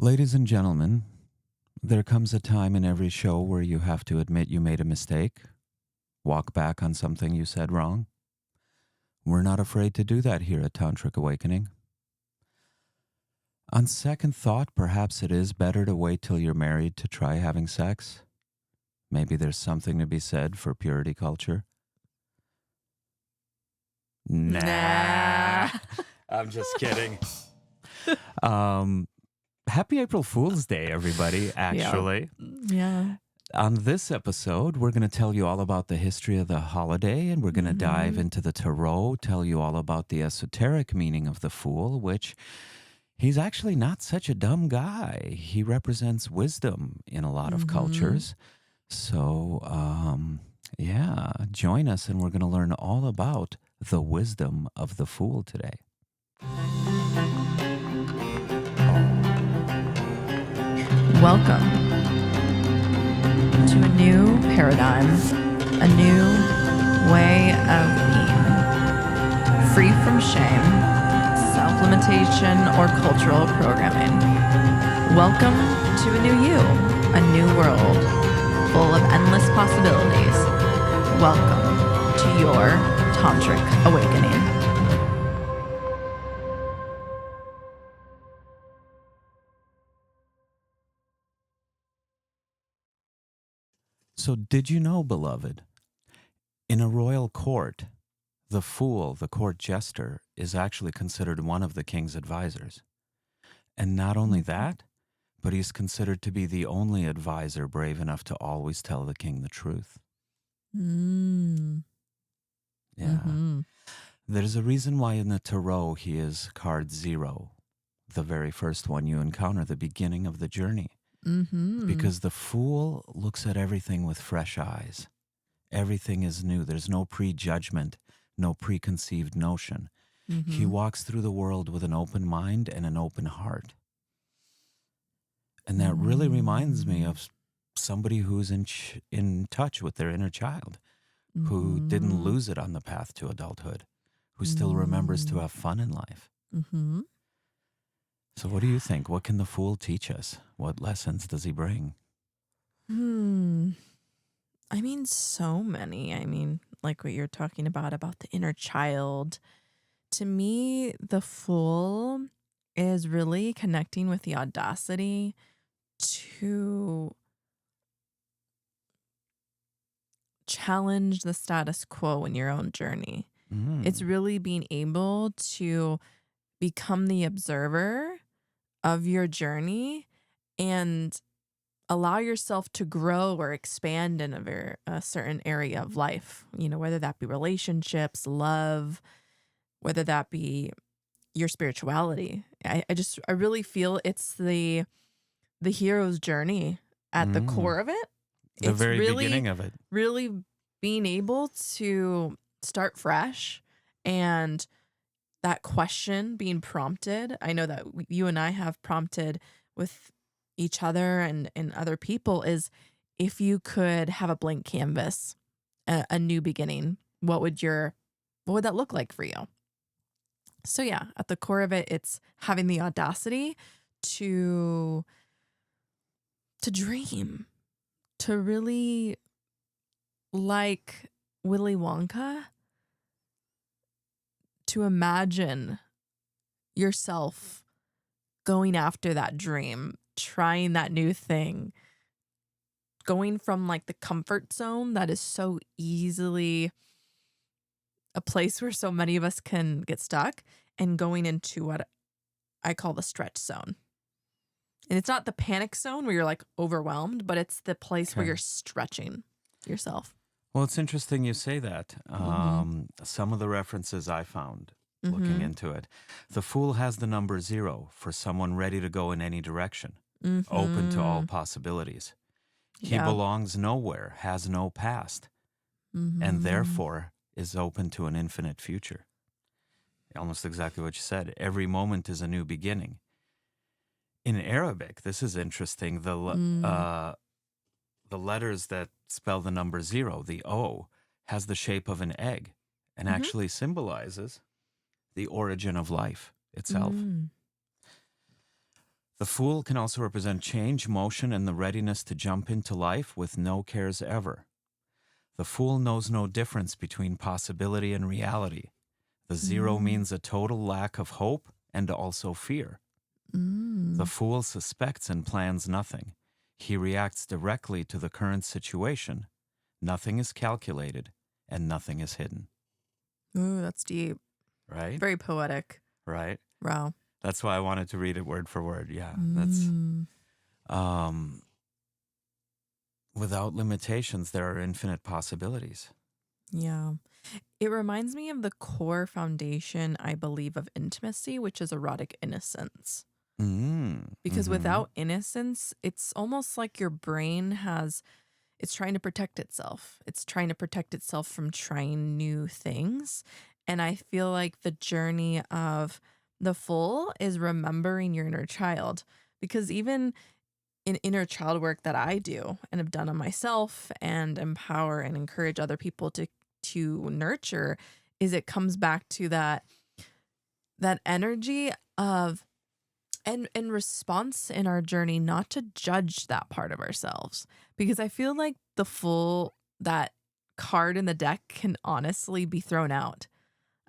Ladies and gentlemen, there comes a time in every show where you have to admit you made a mistake, walk back on something you said wrong. We're not afraid to do that here at Tantric Awakening. On second thought, perhaps it is better to wait till you're married to try having sex. Maybe there's something to be said for purity culture. Nah. I'm just kidding. Happy April Fool's Day, everybody, actually. Yeah. On this episode, we're going to tell you all about the history of the holiday, and we're going to dive into the tarot, tell you all about the esoteric meaning of the Fool, which he's actually not such a dumb guy. He represents wisdom in a lot of cultures. So, yeah, join us, and we're going to learn all about the wisdom of the Fool today. Welcome to a new paradigm, a new way of being, free from shame, self-limitation, or cultural programming. Welcome to a new you, a new world full of endless possibilities. Welcome to your Tantric Awakening. So did you know, beloved, in a royal court, the fool, the court jester, is actually considered one of the king's advisors. And not only that, but he's considered to be the only advisor brave enough to always tell the king the truth. Yeah. There's a reason why in the tarot he is card 0, the very first one you encounter, the beginning of the journey. Because the fool looks at everything with fresh eyes. Everything is new. There's no prejudgment, no preconceived notion. He walks through the world with an open mind and an open heart. And that really reminds me of somebody who's in touch with their inner child, who didn't lose it on the path to adulthood, who still remembers to have fun in life. So what do you think? What can the fool teach us? What lessons does he bring? I mean, so many. I mean, like what you're talking about the inner child. To me, the Fool is really connecting with the audacity to challenge the status quo in your own journey. It's really being able to become the observer of your journey and allow yourself to grow or expand in a certain area of life, you know, whether that be relationships, love, whether that be your spirituality. I really feel it's the hero's journey at the core of it. The very beginning of it. Really being able to start fresh, and that question being prompted. I know that you and I have prompted with each other and other people is, if you could have a blank canvas, a new beginning, what would that look like for you? So yeah, at the core of it, it's having the audacity to dream, to really, like Willy Wonka, to imagine yourself going after that dream, trying that new thing, going from like the comfort zone that is so easily a place where so many of us can get stuck, and going into what I call the stretch zone. And it's not the panic zone where you're like overwhelmed, but it's the place where you're stretching yourself. Well, it's interesting you say that. Some of the references I found looking into it. The fool has the number 0 for someone ready to go in any direction, open to all possibilities. He belongs nowhere, has no past, and therefore is open to an infinite future. Almost exactly what you said. Every moment is a new beginning. In Arabic, this is interesting. The letters that spell the number 0, the O, has the shape of an egg and actually symbolizes the origin of life itself. The Fool can also represent change, motion, and the readiness to jump into life with no cares ever. The Fool knows no difference between possibility and reality. The 0 means a total lack of hope and also fear. The Fool suspects and plans nothing. He reacts directly to the current situation. Nothing is calculated and nothing is hidden. Ooh, that's deep. Right? Very poetic. Right? Wow. That's why I wanted to read it word for word. Yeah, that's without limitations, there are infinite possibilities. Yeah. It reminds me of the core foundation, I believe, of intimacy, which is erotic innocence. Because without innocence, it's almost like your brain it's trying to protect itself. It's trying to protect itself from trying new things. And I feel like the journey of the Fool is remembering your inner child. Because even in inner child work that I do and have done on myself and empower and encourage other people to nurture, is it comes back to that energy of and response in our journey, not to judge that part of ourselves. Because I feel like the Fool, that card in the deck, can honestly be thrown out.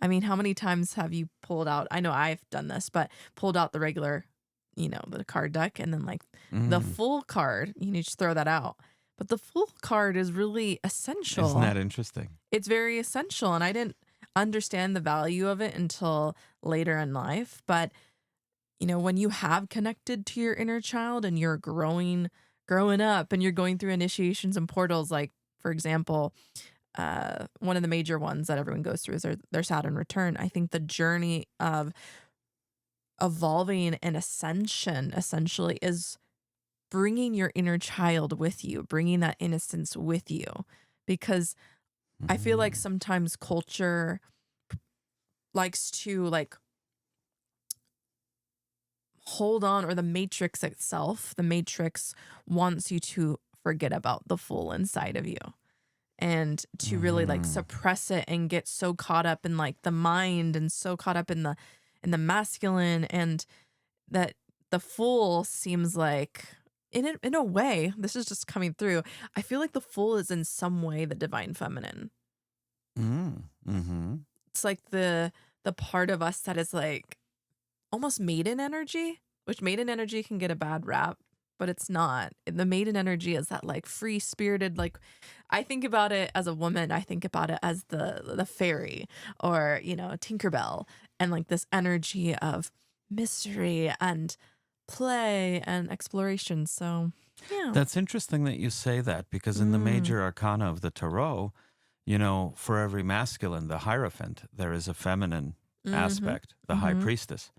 I mean, how many times have you pulled out, I know I've done this, but pulled out the regular, the card deck, and then like the Fool card, you just throw that out. But the Fool card is really essential. Isn't that interesting? It's very essential. And I didn't understand the value of it until later in life. But, when you have connected to your inner child and you're growing up and you're going through initiations and portals, like, for example, one of the major ones that everyone goes through is their Saturn return. I think the journey of evolving and ascension essentially is bringing your inner child with you, bringing that innocence with you. Because I feel like sometimes culture likes to hold on, or the matrix itself, the matrix wants you to forget about the Fool inside of you and to really suppress it and get so caught up in the mind and so caught up in the masculine, and that the Fool seems like, in a way, this is just coming through, I feel like the Fool is in some way the divine feminine. It's like the part of us that is like almost maiden energy, which maiden energy can get a bad rap, but it's not. The maiden energy is that free spirited, I think about it as a woman, I think about it as the fairy, or Tinkerbell, and this energy of mystery and play and exploration. So yeah, that's interesting that you say that, because in the major arcana of the tarot, for every masculine, the Hierophant, there is a feminine aspect, the High Priestess.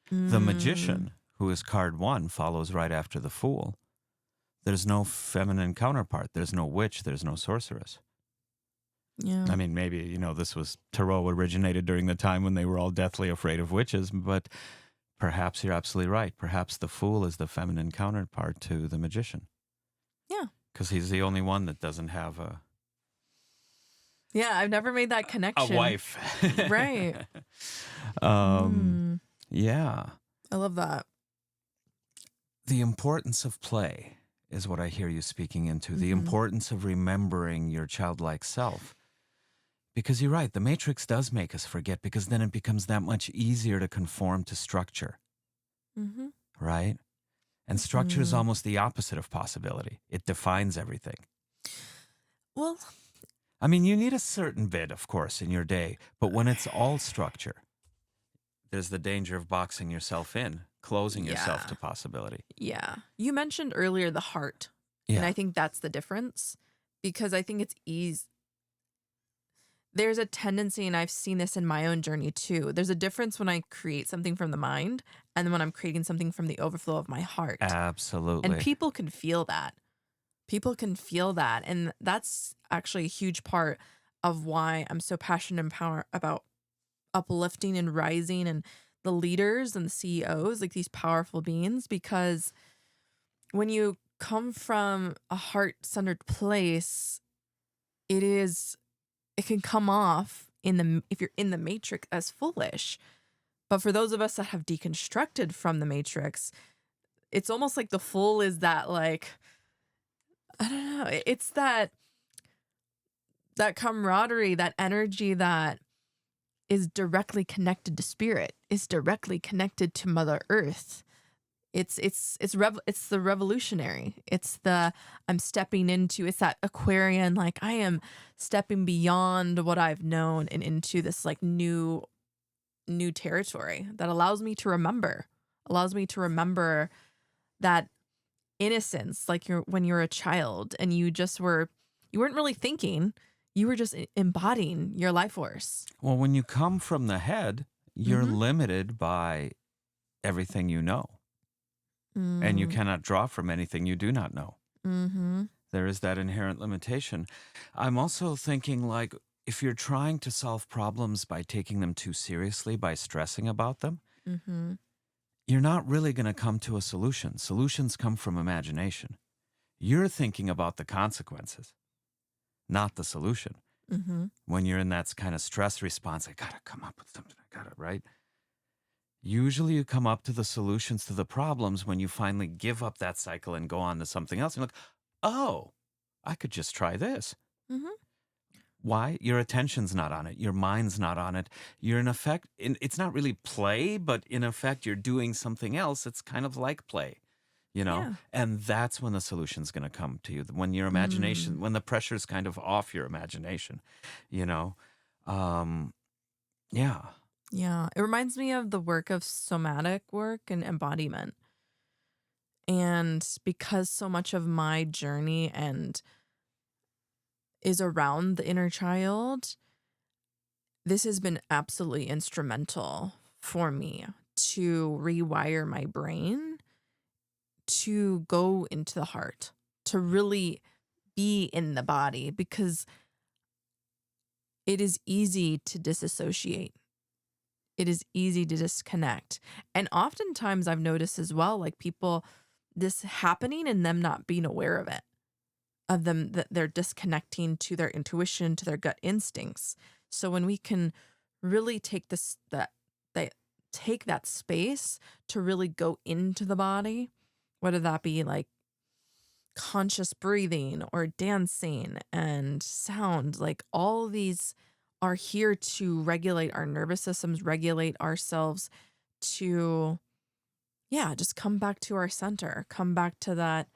The Magician, who is card 1, follows right after the Fool. There's no feminine counterpart. There's no witch. There's no sorceress. Yeah. I mean, maybe, tarot originated during the time when they were all deathly afraid of witches, but perhaps you're absolutely right. Perhaps the Fool is the feminine counterpart to the Magician. Yeah. Because he's the only one that doesn't have a... Yeah, I've never made that connection. A wife. Right. Yeah. I love that. The importance of play is what I hear you speaking into. The importance of remembering your childlike self. Because you're right, the matrix does make us forget, because then it becomes that much easier to conform to structure. Right? And structure is almost the opposite of possibility. It defines everything. Well, I mean, you need a certain bit, of course, in your day, but when it's all structure, there's the danger of boxing yourself in, closing yourself to possibility. Yeah. You mentioned earlier the heart. Yeah. And I think that's the difference, because I think it's there's a tendency, and I've seen this in my own journey too. There's a difference when I create something from the mind and then when I'm creating something from the overflow of my heart. Absolutely. And people can feel that. People can feel that. And that's actually a huge part of why I'm so passionate about uplifting and rising and the leaders and the CEOs, these powerful beings, because when you come from a heart-centered place, it can come off if you're in the matrix as foolish. But for those of us that have deconstructed from the matrix, it's almost like the full is that like, I don't know. It's that camaraderie, that energy that is directly connected to spirit, is directly connected to Mother Earth. It's the revolutionary. It's the I'm stepping into. It's that Aquarian, like I am stepping beyond what I've known and into this like new territory that allows me to remember that innocence, like when you're a child and you weren't really thinking, you were just embodying your life force. Well, when you come from the head, you're limited by everything you know. And you cannot draw from anything you do not know. There is that inherent limitation. I'm also thinking, like, if you're trying to solve problems by taking them too seriously, by stressing about them, you're not really going to come to a solution. Solutions come from imagination. You're thinking about the consequences, not the solution. When you're in that kind of stress response, I got to come up with something. I got it, right? Usually you come up to the solutions to the problems when you finally give up that cycle and go on to something else. And you're like, oh, I could just try this. Why? Your attention's not on it. Your mind's not on it. You're in effect, it's not really play, but in effect, you're doing something else. It's kind of like play, you know? Yeah. And that's when the solution's going to come to you. When your imagination, when the pressure's kind of off your imagination, you know? Yeah. Yeah, it reminds me of the work of somatic work and embodiment. And because so much of my journey is around the inner child, this has been absolutely instrumental for me to rewire my brain to go into the heart, to really be in the body, because it is easy to disassociate. It is easy to disconnect. And oftentimes I've noticed as well, like people, this happening and them not being aware of it, of them, that they're disconnecting to their intuition, to their gut instincts. So when we can really take take that space to really go into the body, whether that be like conscious breathing or dancing and sound, like all these are here to regulate our nervous systems, regulate ourselves to, just come back to our center, come back to that,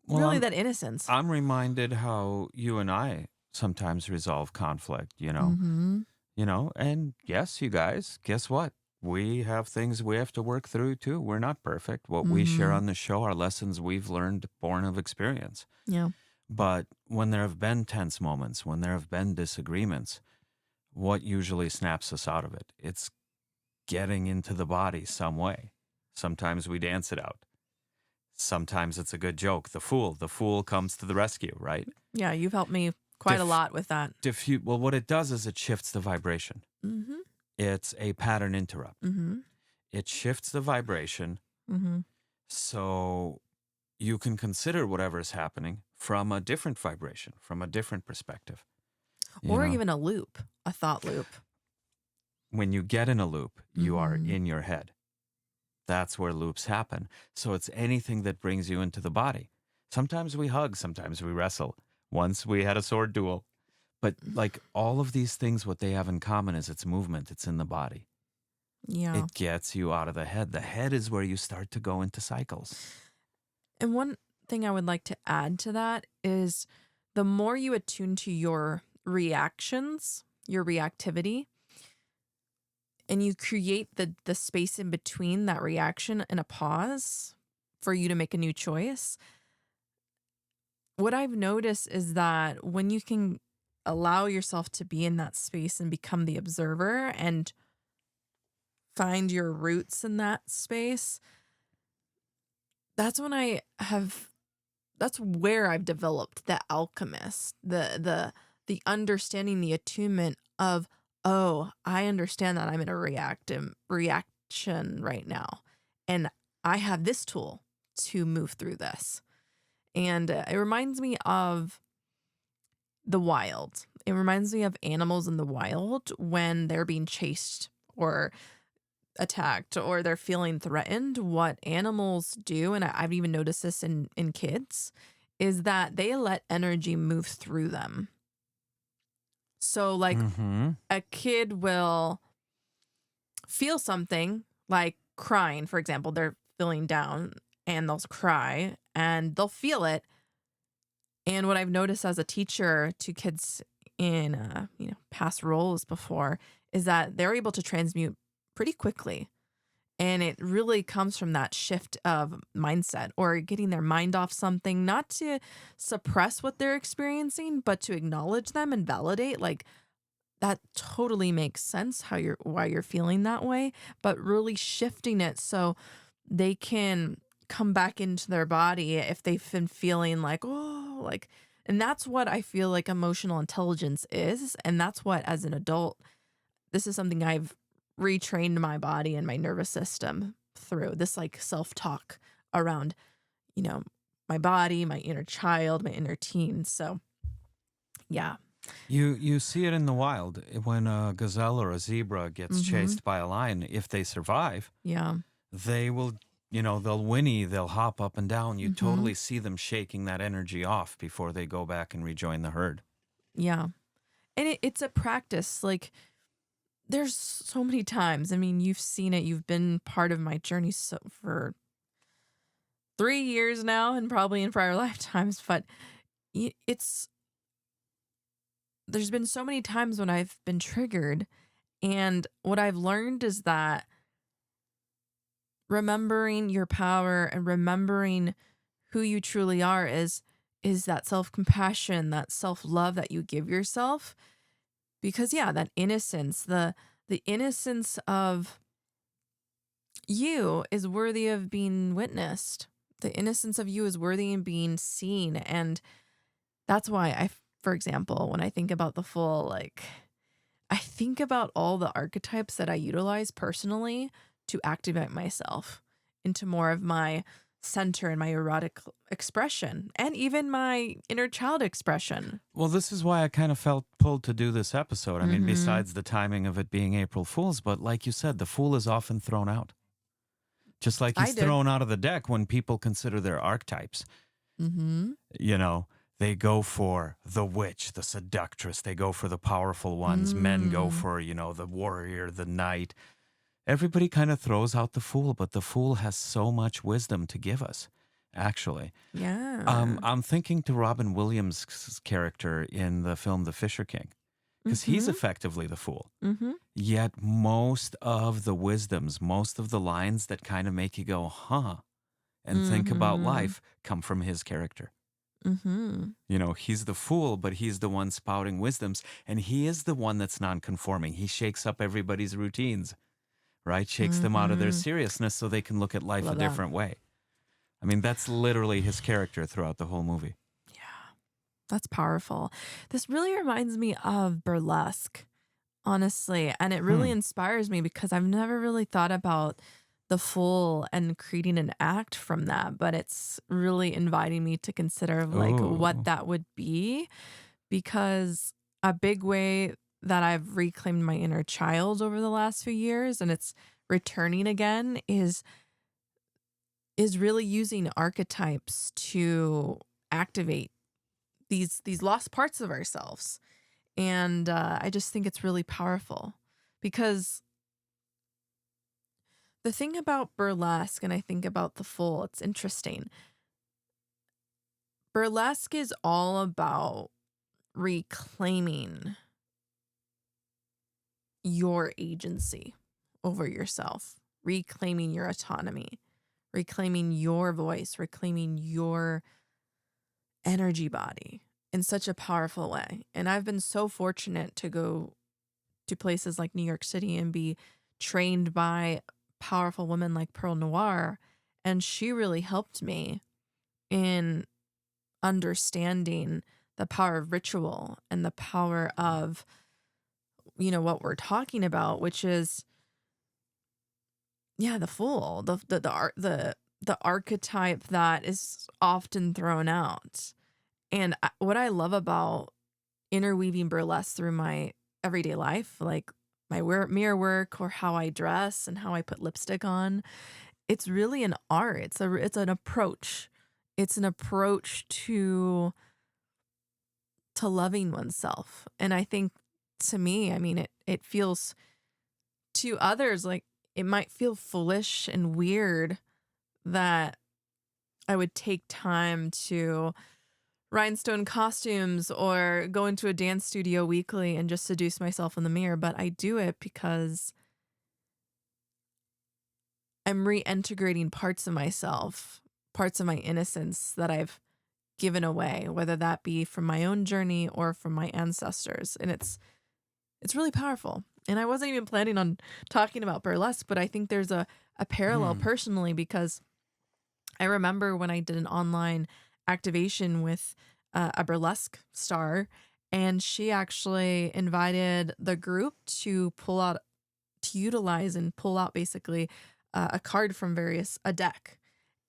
that innocence. I'm reminded how you and I sometimes resolve conflict, you know? You know, and yes, you guys, guess what? We have things we have to work through too. We're not perfect. What we share on the show are lessons we've learned born of experience. Yeah. But when there have been tense moments, when there have been disagreements, what usually snaps us out of it? It's getting into the body some way. Sometimes we dance it out. Sometimes it's a good joke. The fool comes to the rescue, right? Yeah, you've helped me quite a lot with that. Well, what it does is it shifts the vibration. It's a pattern interrupt. It shifts the vibration. So you can consider whatever's happening from a different vibration, from a different perspective. Or even a loop, a thought loop. When you get in a loop, you are in your head. That's where loops happen. So it's anything that brings you into the body. Sometimes we hug, sometimes we wrestle. Once we had a sword duel. But like all of these things, what they have in common is it's movement. It's in the body. Yeah. It gets you out of the head. The head is where you start to go into cycles. And one thing I would like to add to that is the more you attune to your reactions, your reactivity, and you create the space in between that reaction and a pause for you to make a new choice, what I've noticed is that when you can allow yourself to be in that space and become the observer and find your roots in that space, that's where I've developed the alchemist, the understanding, the attunement of, oh, I understand that I'm in a reaction right now, and I have this tool to move through this. And it reminds me of the wild. It reminds me of animals in the wild when they're being chased or attacked or they're feeling threatened, what animals do, and I've even noticed this in kids, is that they let energy move through them. So like a kid will feel something like crying, for example, they're feeling down and they'll cry and they'll feel it. And what I've noticed as a teacher to kids in past roles before is that they're able to transmute pretty quickly. And it really comes from that shift of mindset or getting their mind off something, not to suppress what they're experiencing, but to acknowledge them and validate, like, that totally makes sense why you're feeling that way, but really shifting it so they can come back into their body if they've been feeling like, and that's what I feel like emotional intelligence is. And that's what, as an adult, this is something I've retrained my body and my nervous system through this like self-talk around, my body, my inner child, my inner teen. So yeah. You see it in the wild when a gazelle or a zebra gets chased by a lion. If they survive, they will, they'll whinny, they'll hop up and down. You totally see them shaking that energy off before they go back and rejoin the herd. Yeah. And it's a practice. Like, there's so many times. I mean, you've seen it. You've been part of my journey for 3 years now and probably in prior lifetimes. But there's been so many times when I've been triggered. And what I've learned is that remembering your power and remembering who you truly are is that self-compassion, that self-love that you give yourself. Because that innocence, the innocence of you is worthy of being witnessed. The innocence of you is worthy of being seen. And that's why for example, when I think about the full, like, I think about all the archetypes that I utilize personally to activate myself into more of my center and my erotic expression and even my inner child expression. Well, this is why I kind of felt pulled to do this episode. I mean, besides the timing of it being April Fool's, but like you said, the fool is often thrown out. Just like he's thrown out of the deck when people consider their archetypes. They go for the witch, the seductress. They go for the powerful ones. Men go for, the warrior, the knight. Everybody kind of throws out the fool, but the fool has so much wisdom to give us, actually. Yeah. I'm thinking to Robin Williams' character in the film The Fisher King, because he's effectively the fool. Yet most of the wisdoms, most of the lines that kind of make you go, huh, and think about life come from his character. He's the fool, but he's the one spouting wisdoms, and he is the one that's non-conforming. He shakes up everybody's routines, right? Shakes them out of their seriousness so they can look at life a different way. I mean, that's literally his character throughout the whole movie. Yeah, that's powerful. This really reminds me of burlesque, honestly, and it really inspires me because I've never really thought about the fool and creating an act from that, but it's really inviting me to consider what that would be, because a big way that I've reclaimed my inner child over the last few years, and it's returning again, is really using archetypes to activate these lost parts of ourselves. And I just think it's really powerful, because the thing about burlesque, and I think about the fool, it's interesting. Burlesque is all about reclaiming your agency over yourself, reclaiming your autonomy, reclaiming your voice, reclaiming your energy body in such a powerful way. And I've been so fortunate to go to places like New York City and be trained by powerful women like Pearl Noir, and she really helped me in understanding the power of ritual and the power of what we're talking about, which is the fool, the archetype that is often thrown out. And what I love about interweaving burlesque through my everyday life, like my mirror work or how I dress and how I put lipstick on. It's really an art. It's an approach. It's an approach to loving oneself. And I think to me, I mean, it feels to others like it might feel foolish and weird that I would take time to rhinestone costumes or go into a dance studio weekly and just seduce myself in the mirror. But I do it because I'm reintegrating parts of myself, parts of my innocence that I've given away, whether that be from my own journey or from my ancestors. And it's really powerful. And I wasn't even planning on talking about burlesque, but I think there's a parallel personally, because I remember when I did an online activation with a burlesque star, and she actually invited the group to utilize and pull out basically a card from a deck.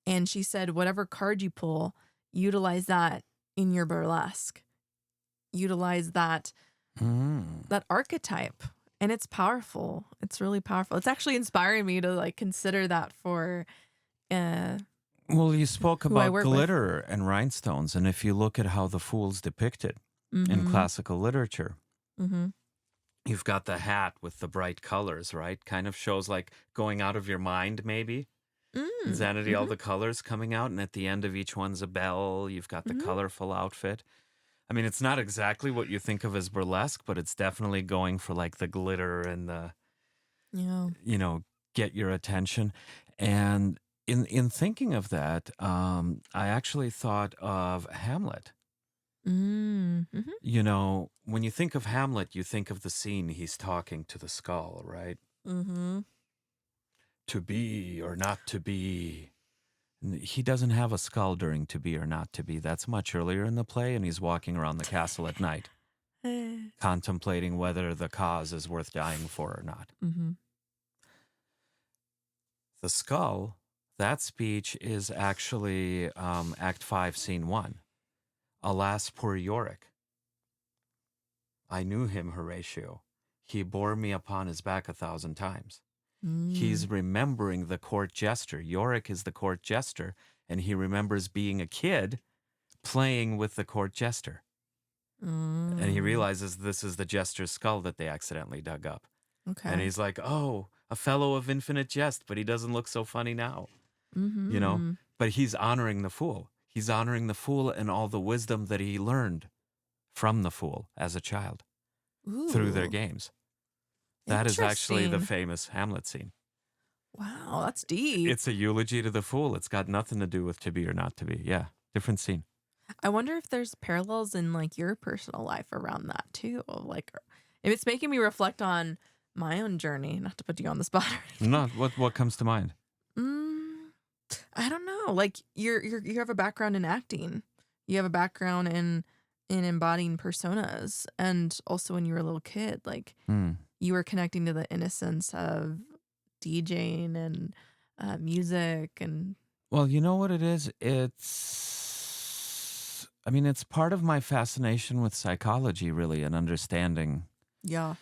And she said, whatever card you pull, utilize that in your burlesque. Utilize that archetype. And it's powerful. It's really powerful. It's actually inspiring me to like consider that for well, you spoke who I about work glitter and rhinestones, and if you look at how the fool's depicted in classical literature, you've got the hat with the bright colors, right? Kind of shows like going out of your mind, maybe. Insanity, all the colors coming out, and at the end of each one's a bell. You've got the colorful outfit. I mean, it's not exactly what you think of as burlesque, but it's definitely going for like the glitter and the, you know, get your attention. And in thinking of that, I actually thought of Hamlet. You know, when you think of Hamlet, you think of the scene he's talking to the skull, right? To be or not to be. He doesn't have a skull during To Be or Not to Be. That's much earlier in the play, and he's walking around the castle at night, contemplating whether the cause is worth dying for or not. The skull, that speech is actually Act 5, Scene 1. Alas, poor Yorick. I knew him, Horatio. He bore me upon his back 1,000 times. He's remembering the court jester. Yorick is the court jester, and he remembers being a kid playing with the court jester. And he realizes this is the jester's skull that they accidentally dug up. And he's like, oh, a fellow of infinite jest, but he doesn't look so funny now. You know? But he's honoring the fool. He's honoring the fool and all the wisdom that he learned from the fool as a child through their games. That is actually the famous Hamlet scene. Wow, that's deep. It's a eulogy to the fool. It's got nothing to do with To Be or Not to Be. Yeah, different scene. I wonder if there's parallels in like your personal life around that too. Like, if it's making me reflect on my own journey. Not to put you on the spot or anything. No, what comes to mind? I don't know. Like you have a background in acting. You have a background in embodying personas, and also when you were a little kid, like. You were connecting to the innocence of DJing and music and... Well, you know what it is? I mean, it's part of my fascination with psychology, really, and understanding, you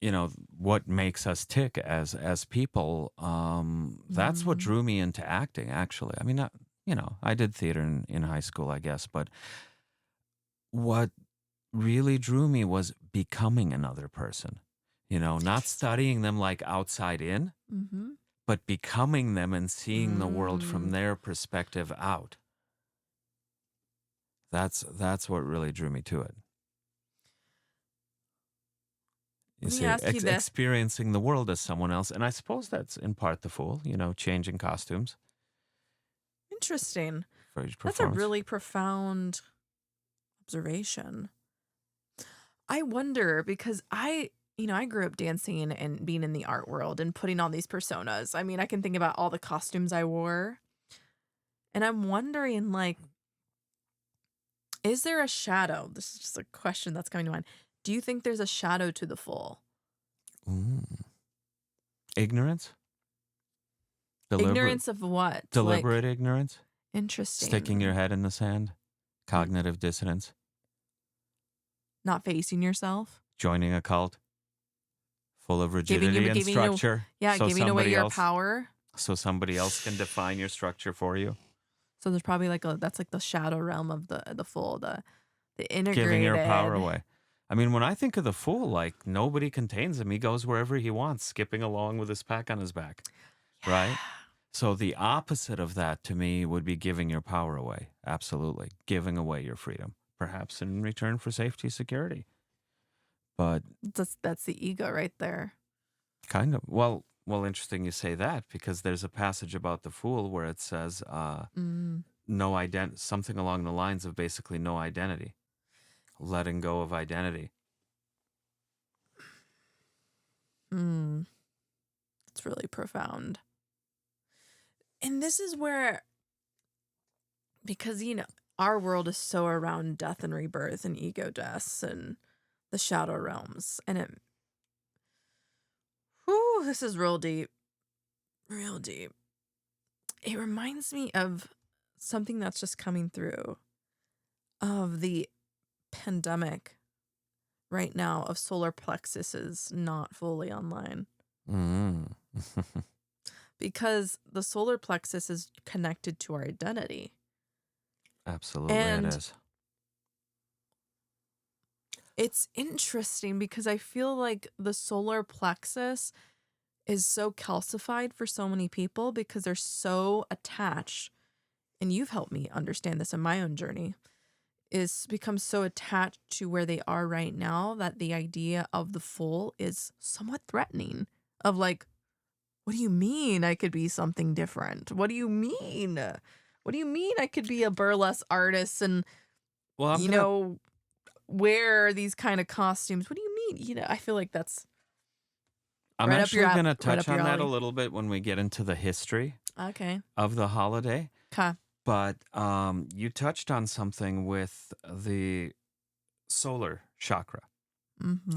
know, what makes us tick as people. That's what drew me into acting, actually. I mean, you know, I did theater in high school, I guess, but what really drew me was becoming another person, you know, not studying them like outside in, but becoming them and seeing the world from their perspective out. That's what really drew me to it. You see, experiencing the world as someone else. And I suppose that's in part the fool, you know, changing costumes. Interesting. That's a really profound observation. I wonder, because I grew up dancing and being in the art world and putting on these personas. I mean, I can think about all the costumes I wore. And I'm wondering, like, is there a shadow? This is just a question that's coming to mind. Do you think there's a shadow to the fool? Ignorance? Ignorance of what? Deliberate ignorance? Interesting. Sticking your head in the sand? Cognitive dissonance? Not facing yourself? Joining a cult? Full of rigidity and structure. Giving away your power. So somebody else can define your structure for you. So there's probably that's like the shadow realm of the Fool, the integrated. Giving your power away. I mean, when I think of the Fool, like nobody contains him. He goes wherever he wants, skipping along with his pack on his back. Yeah. Right? So the opposite of that to me would be giving your power away. Absolutely. Giving away your freedom, perhaps in return for safety, security. But that's the ego right there. Kind of. Well, interesting you say that, because there's a passage about the Fool where it says no identity, something along the lines of basically no identity, letting go of identity. It's really profound. And this is where, because, our world is so around death and rebirth and ego deaths and the shadow realms. And this is real deep. Real deep. It reminds me of something that's just coming through, of the pandemic right now, of solar plexuses not fully online. Because the solar plexus is connected to our identity. Absolutely, it is. It's interesting because I feel like the solar plexus is so calcified for so many people because they're so attached. And you've helped me understand this in my own journey, is become so attached to where they are right now that the idea of the Fool is somewhat threatening. Of like, what do you mean I could be something different? What do you mean? What do you mean I could be a burlesque artist and, wear these kind of costumes? What do you mean? I feel like that's I'm right actually going to touch on that a little bit when we get into the history of the holiday. Okay. But you touched on something with the solar chakra.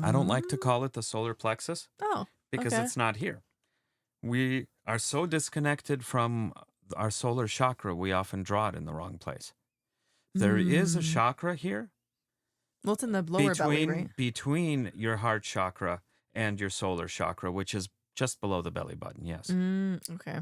I don't like to call it the solar plexus. Because it's not here. We are so disconnected from our solar chakra, we often draw it in the wrong place. There is a chakra here. Well, it's in the lower belly, right? Between your heart chakra and your solar chakra, which is just below the belly button, yes. Okay.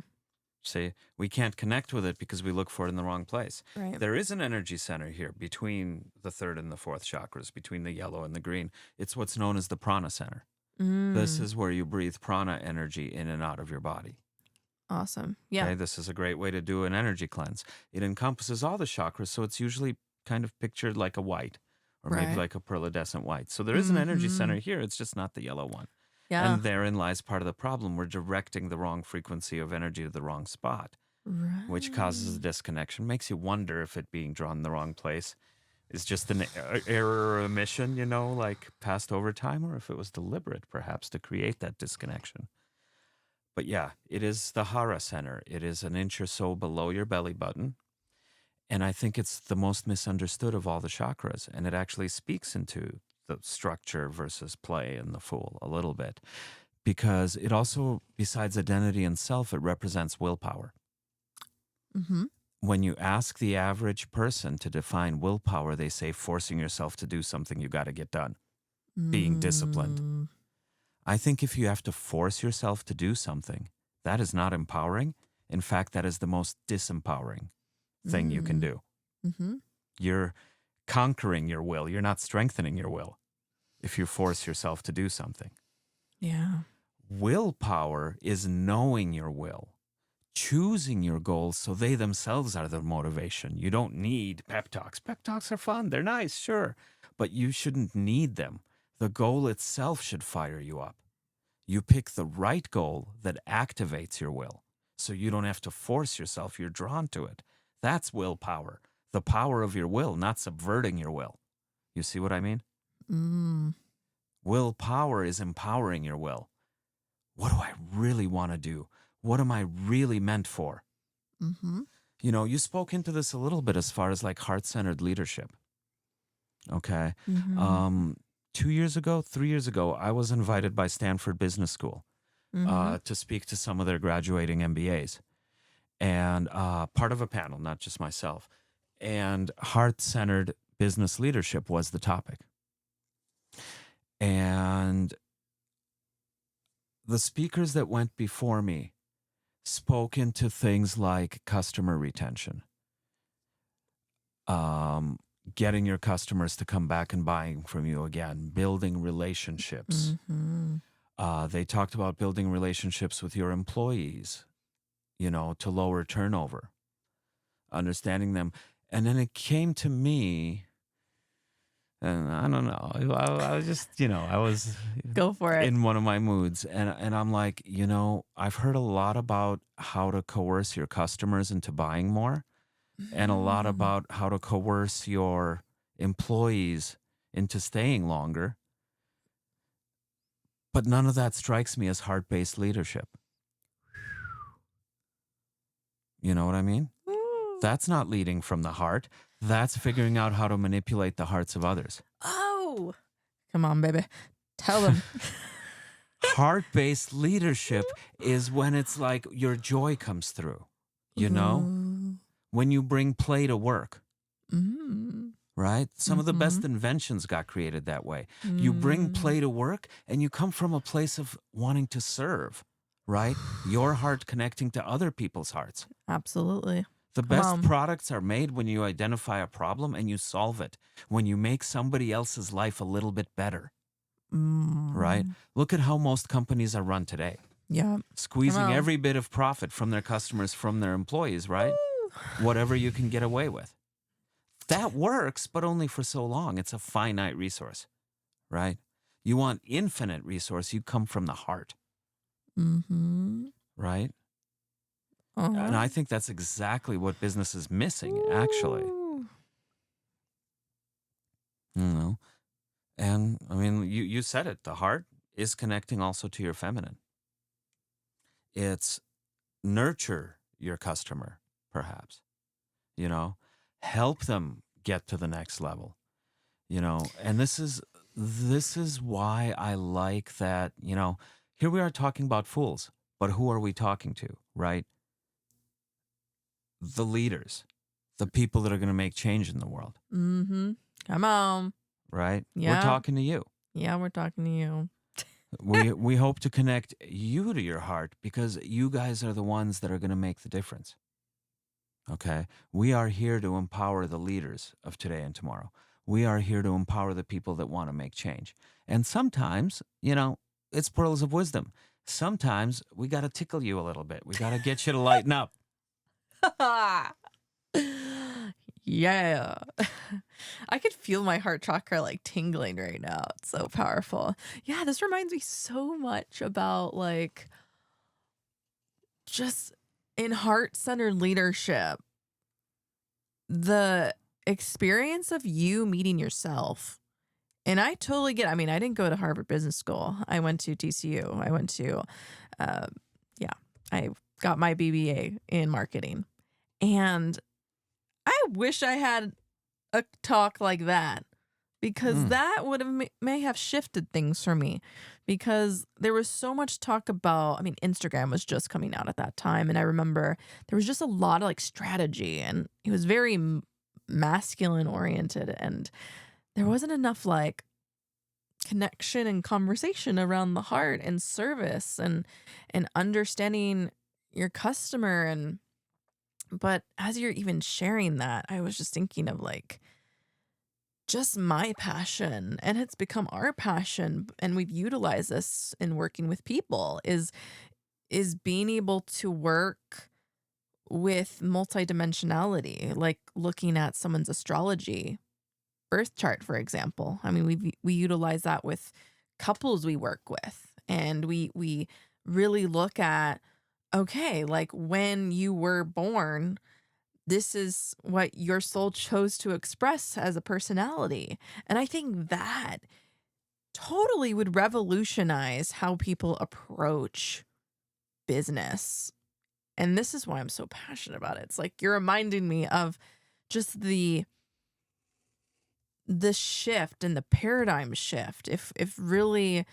See, we can't connect with it because we look for it in the wrong place. Right. There is an energy center here between the third and the fourth chakras, between the yellow and the green. It's what's known as the prana center. This is where you breathe prana energy in and out of your body. Awesome. Yeah. Okay, this is a great way to do an energy cleanse. It encompasses all the chakras, so it's usually kind of pictured like a white, or maybe like a pearlescent white. So there is an energy center here. It's just not the yellow one. Yeah. And therein lies part of the problem. We're directing the wrong frequency of energy to the wrong spot, which causes a disconnection. Makes you wonder if it being drawn in the wrong place is just an error or omission, like passed over time, or if it was deliberate, perhaps, to create that disconnection. But yeah, it is the hara center. It is an inch or so below your belly button. And I think it's the most misunderstood of all the chakras. And it actually speaks into the structure versus play and the Fool a little bit. Because it also, besides identity and self, it represents willpower. When you ask the average person to define willpower, they say forcing yourself to do something you got to get done, being disciplined. I think if you have to force yourself to do something, that is not empowering. In fact, that is the most disempowering thing you can do. You're conquering your will. You're not strengthening your will if you force yourself to do something. Yeah. Willpower is knowing your will, choosing your goals so they themselves are the motivation. You don't need pep talks. Pep talks are fun. They're nice, sure. But you shouldn't need them. The goal itself should fire you up. You pick the right goal that activates your will, so you don't have to force yourself. You're drawn to it. That's willpower. The power of your will, not subverting your will. You see what I mean? Willpower is empowering your will. What do I really want to do? What am I really meant for? You spoke into this a little bit as far as like heart-centered leadership. Okay. 3 years ago, I was invited by Stanford Business School to speak to some of their graduating MBAs. And part of a panel, not just myself. And heart-centered business leadership was the topic. And the speakers that went before me spoke into things like customer retention, getting your customers to come back and buying from you again, building relationships. They talked about building relationships with your employees, to lower turnover, understanding them. And then it came to me, and I don't know, I was just, I was Go for it. in one of my moods. And I'm like, I've heard a lot about how to coerce your customers into buying more, and a lot about how to coerce your employees into staying longer. But none of that strikes me as heart-based leadership. You know what I mean? That's not leading from the heart. That's figuring out how to manipulate the hearts of others. Oh, come on, baby. Tell them. Heart-based leadership is when it's like your joy comes through, when you bring play to work, right? Some of the best inventions got created that way. You bring play to work and you come from a place of wanting to serve, right? Your heart connecting to other people's hearts. Absolutely. The best products are made when you identify a problem and you solve it, when you make somebody else's life a little bit better, right? Look at how most companies are run today. Yeah. Squeezing every bit of profit from their customers, from their employees, right? Whatever you can get away with. That works, but only for so long. It's a finite resource, right? You want infinite resource, you come from the heart, right? And I think that's exactly what business is missing, actually. And I mean, you said it. The heart is connecting also to your feminine. It's nurture your customer, perhaps. Help them get to the next level. And this is why I like that. Here we are talking about fools, but who are we talking to, right? The leaders, the people that are going to make change in the world. Come on. Right? Yeah. We're talking to you. Yeah, we're talking to you. We hope to connect you to your heart, because you guys are the ones that are going to make the difference. Okay? We are here to empower the leaders of today and tomorrow. We are here to empower the people that want to make change. And sometimes, it's pearls of wisdom. Sometimes we got to tickle you a little bit. We got to get you to lighten up. Yeah. I could feel my heart chakra like tingling right now. It's so powerful. Yeah, this reminds me so much about like just in heart-centered leadership, the experience of you meeting yourself. And I totally get, I didn't go to Harvard Business School. I went to TCU. I went to, I got my BBA in marketing. And I wish I had a talk like that, because that would have may have shifted things for me, because there was so much talk about, Instagram was just coming out at that time. And I remember there was just a lot of like strategy, and it was very masculine oriented. And there wasn't enough like connection and conversation around the heart and service and understanding your customer. But as you're even sharing that, I was just thinking of like just my passion, and it's become our passion, and we've utilized this in working with people, is being able to work with multidimensionality, like looking at someone's astrology birth chart, for example. We utilize that with couples we work with, and we really look at, okay, like when you were born, this is what your soul chose to express as a personality. And I think that totally would revolutionize how people approach business. And this is why I'm so passionate about it. It's like you're reminding me of just the shift and the paradigm shift. If really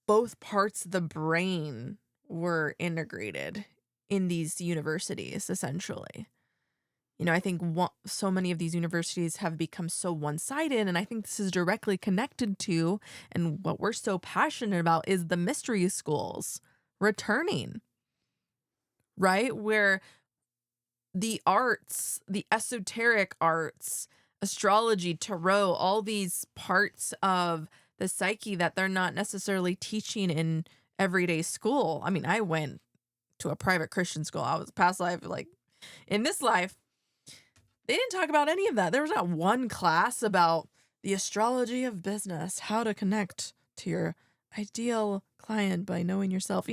both parts of the brain were integrated in these universities, essentially. I think so many of these universities have become so one-sided, and I think this is directly connected to, and what we're so passionate about is the mystery schools returning, right? Where the arts, the esoteric arts, astrology, tarot, all these parts of the psyche that they're not necessarily teaching in everyday school. I mean, I went to a private Christian school. I was past life, like in this life, they didn't talk about any of that. There was not one class about the astrology of business, how to connect to your ideal client by knowing yourself.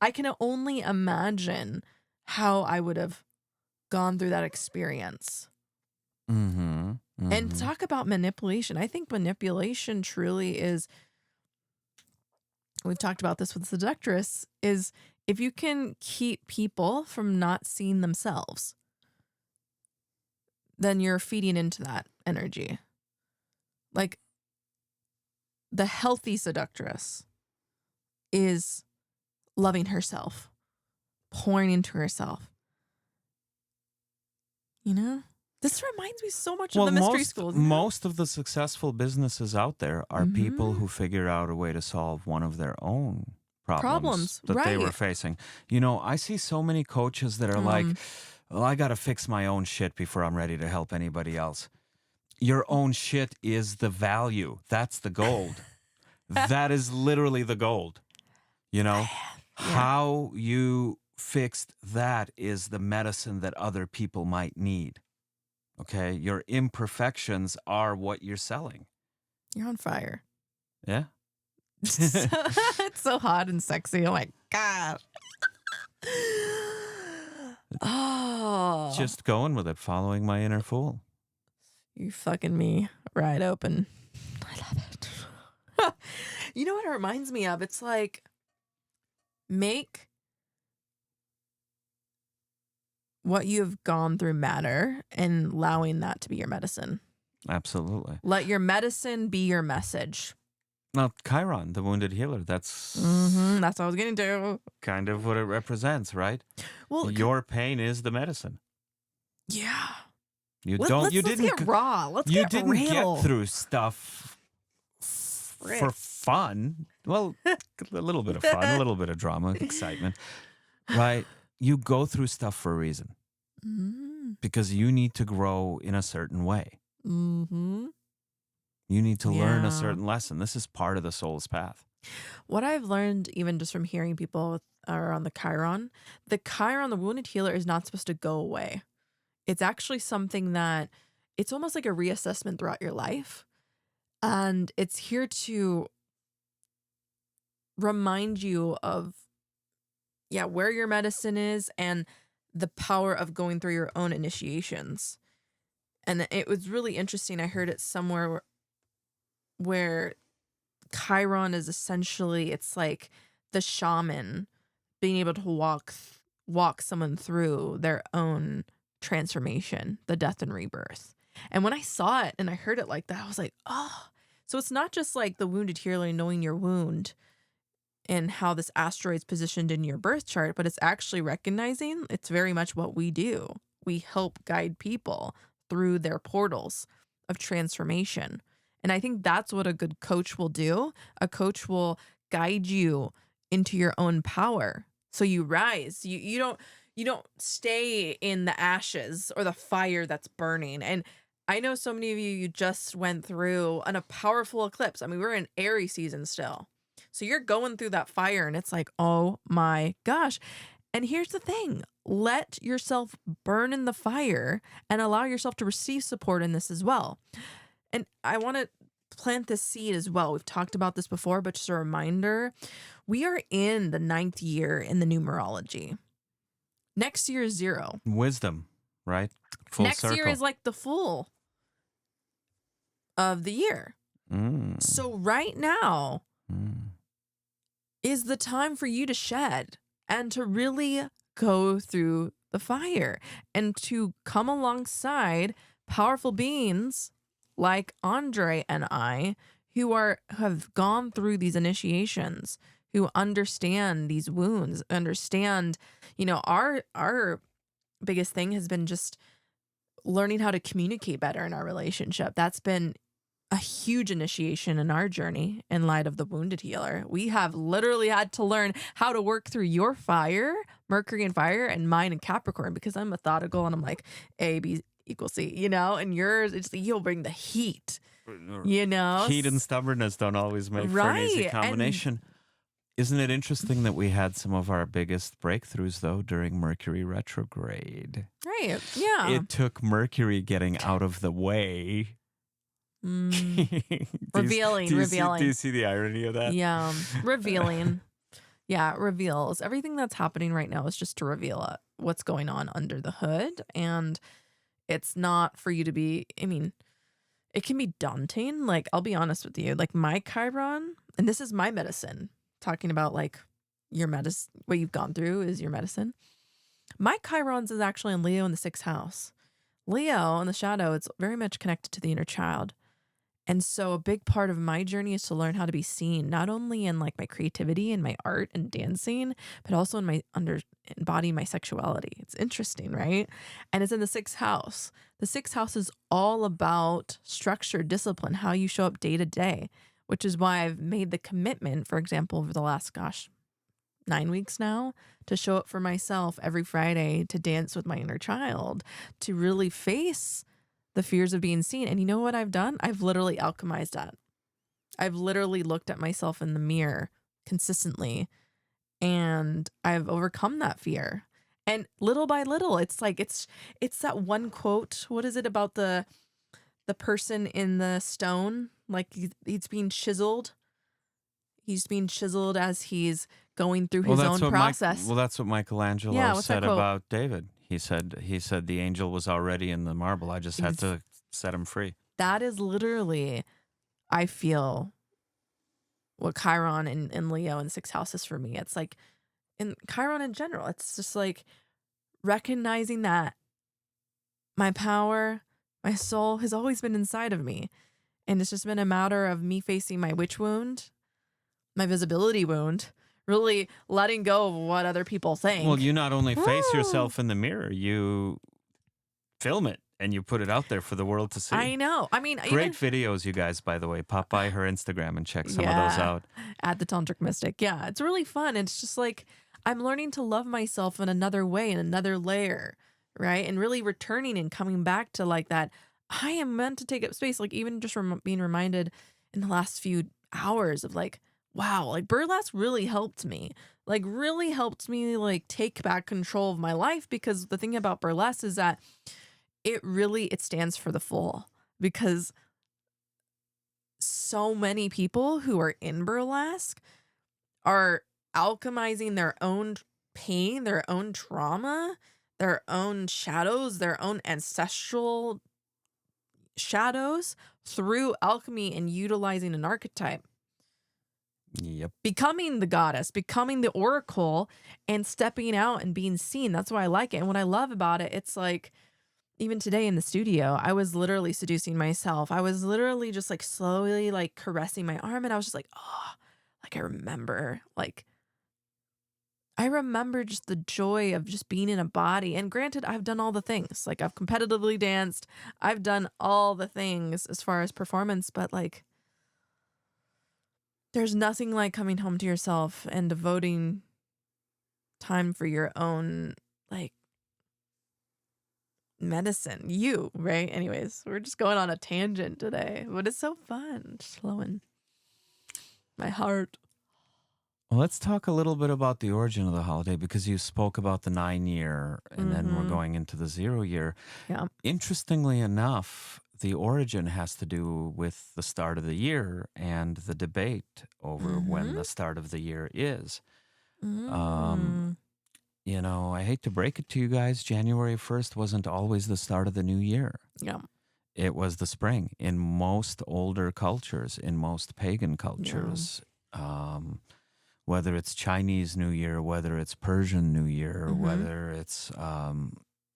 I can only imagine how I would have gone through that experience. And talk about manipulation. I think manipulation truly is, we've talked about this with seductress, is if you can keep people from not seeing themselves, then you're feeding into that energy. Like the healthy seductress is loving herself, pouring into herself. This reminds me so much of the mystery schools. Most of the successful businesses out there are people who figured out a way to solve one of their own problems that they were facing. I see so many coaches that are like, well, I got to fix my own shit before I'm ready to help anybody else. Your own shit is the value. That's the gold. That is literally the gold. How you fixed that is the medicine that other people might need. Okay? Your imperfections are what you're selling. You're on fire. Yeah? It's so hot and sexy. Oh my God. Oh. Just going with it, following my inner fool. You fucking me right open. I love it. You know what it reminds me of? It's like, make what you've gone through matter and allowing that to be your medicine. Absolutely. Let your medicine be your message. Now, Chiron, the wounded healer, that's what I was getting to. Kind of what it represents, right? Well, your pain is the medicine. Yeah. Let's get raw. Let's you get didn't real. get through stuff for fun. Well, a little bit of fun, a little bit of drama, excitement, right? You go through stuff for a reason. Because you need to grow in a certain way. You need to learn a certain lesson. This is part of the soul's path. What I've learned, even just from hearing people around the Chiron, the wounded healer, is not supposed to go away. It's actually something that, it's almost like a reassessment throughout your life. And it's here to remind you of, where your medicine is and the power of going through your own initiations. And it was really interesting. I heard it somewhere where Chiron is essentially, it's like the shaman being able to walk someone through their own transformation, the death and rebirth. And when I saw it and I heard it like that, I was like, oh. So it's not just like the wounded healer knowing your wound and how this asteroid's positioned in your birth chart, but it's actually recognizing it's very much what we do. We help guide people through their portals of transformation. And I think that's what a good coach will do. A coach will guide you into your own power. So you rise. You don't stay in the ashes or the fire that's burning. And I know so many of you just went through a powerful eclipse. I mean, we're in Aries season still. So you're going through that fire and it's like, oh my gosh. And here's the thing. Let yourself burn in the fire and allow yourself to receive support in this as well. And I want to plant this seed as well. We've talked about this before, but just a reminder, we are in the 9th year in the numerology. Next year is 0. Wisdom, right? Full Next circle. year is like the full of the year. So right now is the time for you to shed and to really go through the fire and to come alongside powerful beings like Andre and I, who have gone through these initiations, who understand these wounds, understand, our biggest thing has been just learning how to communicate better in our relationship. That's been a huge initiation in our journey in light of the wounded healer. We have literally had to learn how to work through your fire, Mercury and fire, and mine and Capricorn, because I'm methodical and I'm like A, B equals C, you know, and yours, it's you'll bring the heat, you know. Heat and stubbornness don't always make for an easy combination. Isn't it interesting that we had some of our biggest breakthroughs, though, during Mercury retrograde? Right, yeah. It took Mercury getting out of the way. Revealing. Do you see the irony of that? Yeah, revealing. Yeah, reveals. Everything that's happening right now is just to reveal what's going on under the hood. And it's not for you to be, I mean, it can be daunting. Like, I'll be honest with you. Like, my Chiron, and this is my medicine, talking about like your medicine, what you've gone through is your medicine. My Chiron's is actually in Leo in the 6th house. Leo in the shadow, it's very much connected to the inner child. And so a big part of my journey is to learn how to be seen, not only in like my creativity and my art and dancing, but also in my embodying my sexuality. It's interesting, right? And it's in the 6th house. The 6th house is all about structure, discipline, how you show up day to day, which is why I've made the commitment, for example, over the last, 9 weeks now, to show up for myself every Friday, to dance with my inner child, to really face the fears of being seen. And you know what I've done? I've literally alchemized that. I've literally looked at myself in the mirror consistently, and I've overcome that fear. And little by little, it's like, it's that one quote. What is it about the person in the stone? Like he's being chiseled. He's being chiseled as he's going through his own process. That's what Michelangelo said about David. He said the angel was already in the marble. I just had to set him free. That is literally, I feel, what Chiron and Leo in 6th house is for me. It's like, in Chiron in general, it's just like recognizing that my power, my soul has always been inside of me. And it's just been a matter of me facing my witch wound, my visibility wound, really letting go of what other people think. Well, you not only face yourself in the mirror, you film it and you put it out there for the world to see. I know. I mean, great videos, you guys, by the way. Pop by her Instagram and check some of those out. At the Tantric Mystic. Yeah, it's really fun. It's just like, I'm learning to love myself in another way, in another layer, right? And really returning and coming back to like that, I am meant to take up space. Like even just being reminded in the last few hours of like, wow, like burlesque really helped me. Like really helped me like take back control of my life, because the thing about burlesque is that it stands for the full, because so many people who are in burlesque are alchemizing their own pain, their own trauma, their own shadows, their own ancestral shadows through alchemy and utilizing an archetype. Yep. Becoming the goddess, becoming the oracle, and stepping out and being seen. That's why I like it. And what I love about it, it's like, even today in the studio, I was literally seducing myself. I was literally just like slowly like caressing my arm, and I was just like, oh, like I remember just the joy of just being in a body. And granted, I've done all the things. Like I've competitively danced. I've done all the things as far as performance, but like there's nothing like coming home to yourself and devoting time for your own like medicine, right? Anyways, we're just going on a tangent today, but it's so fun, just flowing my heart. Well, let's talk a little bit about the origin of the holiday, because you spoke about the 9-year and then we're going into the 0-year. Yeah. Interestingly enough, the origin has to do with the start of the year and the debate over when the start of the year is. You know, I hate to break it to you guys, January 1st wasn't always the start of the new year. Yeah. It was the spring in most older cultures, in most pagan cultures. Whether it's Chinese New Year, whether it's Persian New Year, whether it's,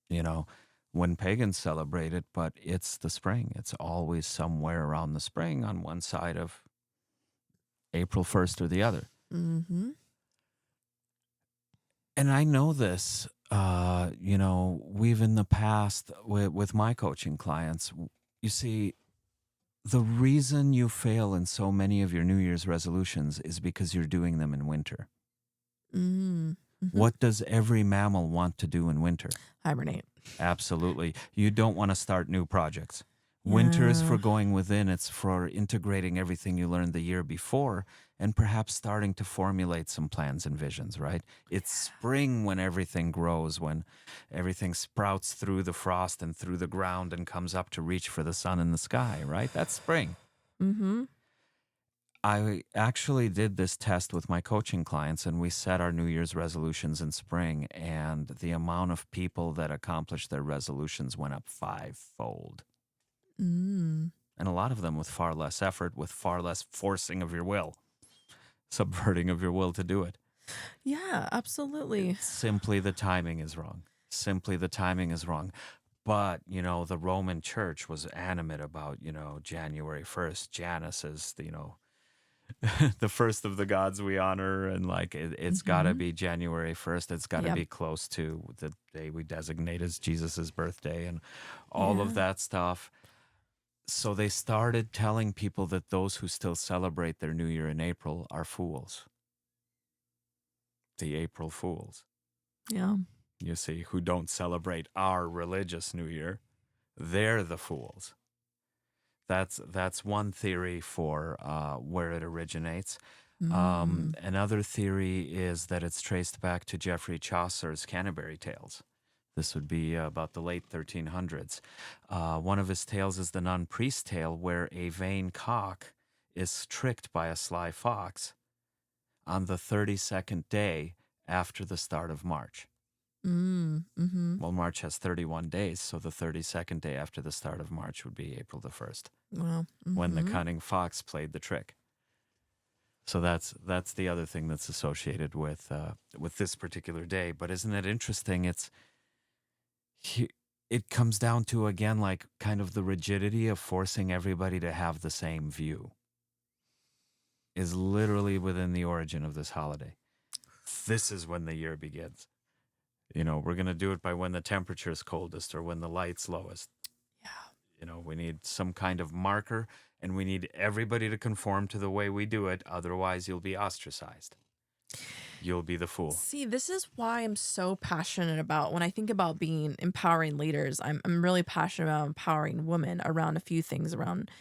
you know, when pagans celebrate it, but it's the spring. It's always somewhere around the spring on one side of April 1st or the other. And I know this we've in the past with my coaching clients, you see, the reason you fail in so many of your New Year's resolutions is because you're doing them in winter. What does every mammal want to do in winter? Hibernate. Absolutely. You don't want to start new projects. Winter is for going within. It's for integrating everything you learned the year before and perhaps starting to formulate some plans and visions, right? It's spring when everything grows, when everything sprouts through the frost and through the ground and comes up to reach for the sun in the sky, right? That's spring. I actually did this test with my coaching clients, and we set our New Year's resolutions in spring, and the amount of people that accomplished their resolutions went up 5-fold. And a lot of them with far less effort, with far less forcing of your will, subverting of your will to do it. Yeah, absolutely. Simply the timing is wrong. Simply the timing is wrong. But, the Roman church was animate about, January 1st. Janus is, the first of the gods we honor, and it's got to be January 1st. It's got to be close to the day we designate as Jesus's birthday and all of that stuff. So they started telling people that those who still celebrate their New Year in April are fools. The April Fools. Yeah. You see, who don't celebrate our religious New Year, they're the fools. That's one theory for where it originates. Another theory is that it's traced back to Geoffrey Chaucer's Canterbury Tales. This would be about the late 1300s. One of his tales is the Nun Priest tale, where a vain cock is tricked by a sly fox on the 32nd day after the start of March. Well, March has 31 days, so the 32nd day after the start of March would be April the 1st, when the cunning fox played the trick. So that's the other thing that's associated with this particular day. But isn't it interesting? It comes down to, again, kind of the rigidity of forcing everybody to have the same view is literally within the origin of this holiday. This is when the year begins. We're going to do it by when the temperature is coldest or when the light's lowest. Yeah. We need some kind of marker, and we need everybody to conform to the way we do it. Otherwise, you'll be ostracized. You'll be the fool. See, this is why I'm so passionate about, when I think about being empowering leaders, I'm really passionate about empowering women around a few things around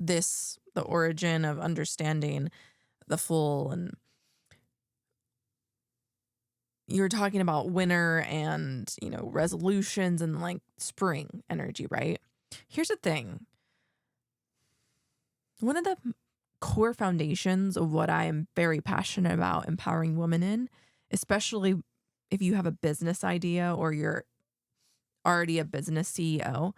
this, the origin of understanding the fool. And you're talking about winter and, resolutions and spring energy, right? Here's the thing. One of the core foundations of what I am very passionate about empowering women in, especially if you have a business idea or you're already a business CEO,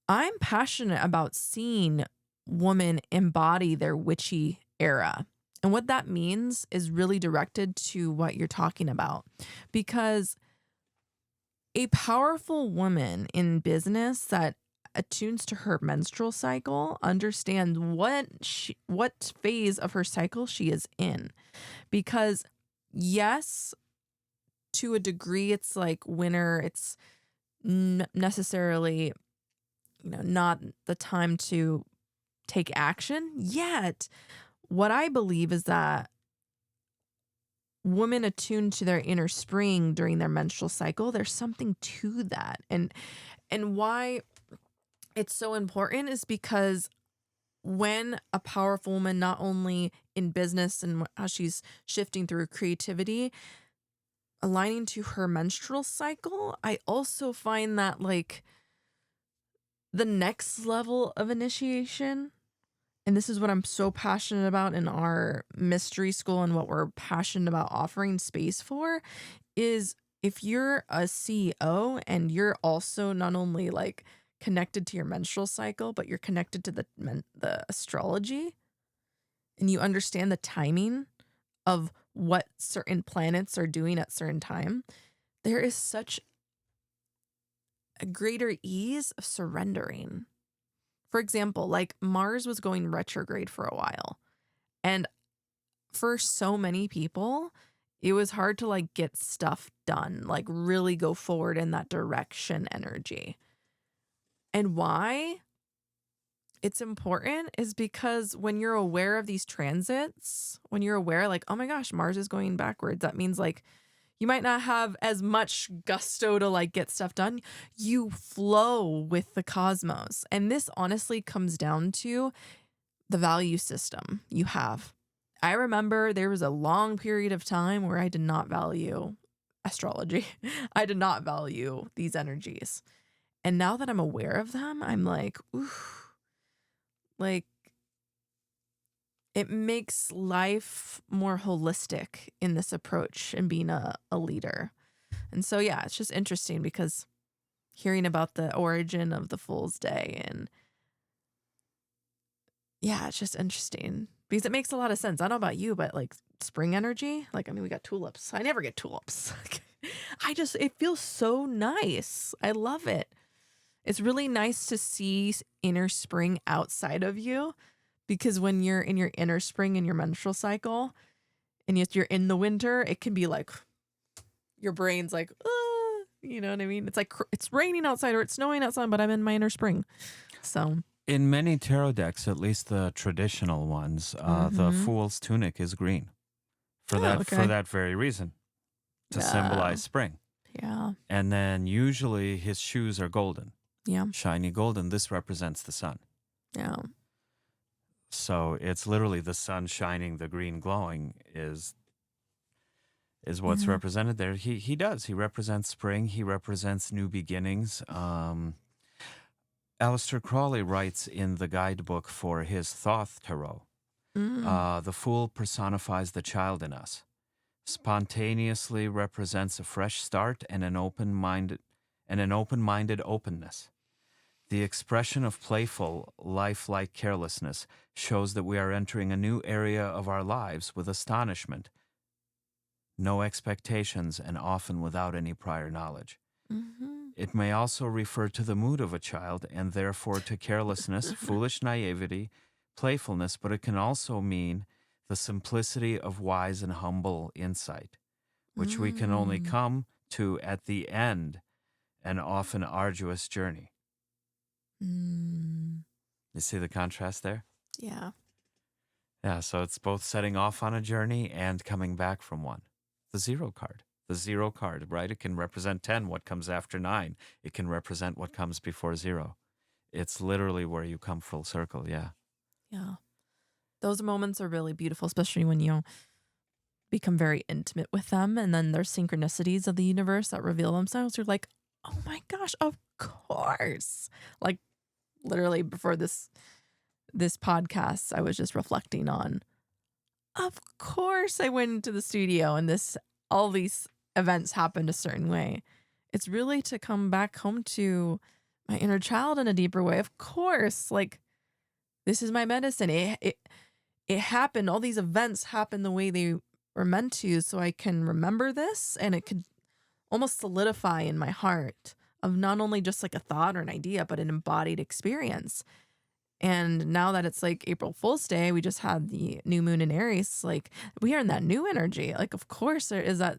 I'm passionate about seeing women embody their witchy era. And what that means is really directed to what you're talking about, because a powerful woman in business that attunes to her menstrual cycle understands what phase of her cycle she is in. Because yes, to a degree, it's like winter. It's necessarily, not the time to take action yet. What I believe is that women attuned to their inner spring during their menstrual cycle, there's something to that. And why it's so important is because when a powerful woman, not only in business and how she's shifting through creativity, aligning to her menstrual cycle, I also find that the next level of initiation, and this is what I'm so passionate about in our mystery school and what we're passionate about offering space for, is if you're a CEO and you're also not only connected to your menstrual cycle, but you're connected to the astrology, and you understand the timing of what certain planets are doing at certain time, there is such a greater ease of surrendering. For example, Mars was going retrograde for a while. And for so many people, it was hard to like get stuff done, like really go forward in that direction energy. And why it's important is because when you're aware of these transits, when you're aware like, oh my gosh, Mars is going backwards, that means like you might not have as much gusto to like get stuff done. You flow with the cosmos. And this honestly comes down to the value system you have. I remember there was a long period of time where I did not value astrology. I did not value these energies. And now that I'm aware of them, I'm like, ooh, like it makes life more holistic in this approach and being a leader. And so, yeah, it's just interesting because hearing about the origin of the Fool's Day and yeah, it's just interesting because it makes a lot of sense. I don't know about you, but like spring energy, like, I mean, we got tulips. I never get tulips. It feels so nice. I love it. It's really nice to see inner spring outside of you because when you're in your inner spring in your menstrual cycle and yet you're in the winter, it can be like your brain's like, you know what I mean? It's like it's raining outside or it's snowing outside, but I'm in my inner spring. So in many tarot decks, at least the traditional ones, the Fool's tunic is green for that very reason, to symbolize spring. Yeah. And then usually his shoes are golden. Yeah. Shiny golden. This represents the sun. Yeah. So it's literally the sun shining, the green glowing is what's represented there. He does. He represents spring. He represents new beginnings. Aleister Crowley writes in the guidebook for his Thoth tarot, the Fool personifies the child in us, spontaneously represents a fresh start and an open-minded openness. The expression of playful, lifelike carelessness shows that we are entering a new area of our lives with astonishment, no expectations, and often without any prior knowledge. It may also refer to the mood of a child and therefore to carelessness, foolish naivety, playfulness, but it can also mean the simplicity of wise and humble insight, which we can only come to at the end an often arduous journey. You see the contrast there? Yeah. Yeah, so it's both setting off on a journey and coming back from one. The zero card. The zero card, right? It can represent 10, what comes after 9. It can represent what comes before 0. It's literally where you come full circle, yeah. Yeah. Those moments are really beautiful, especially when you become very intimate with them and then there's synchronicities of the universe that reveal themselves. You're like, oh my gosh, of course. Like literally before this podcast, I was just reflecting on, of course I went into the studio and all these events happened a certain way. It's really to come back home to my inner child in a deeper way. Of course, like this is my medicine. It happened. All these events happened the way they were meant to, so I can remember this and it could almost solidify in my heart of not only just like a thought or an idea, but an embodied experience. And now that it's like April Fool's Day, we just had the new moon in Aries, like we are in that new energy. Like, of course, there is that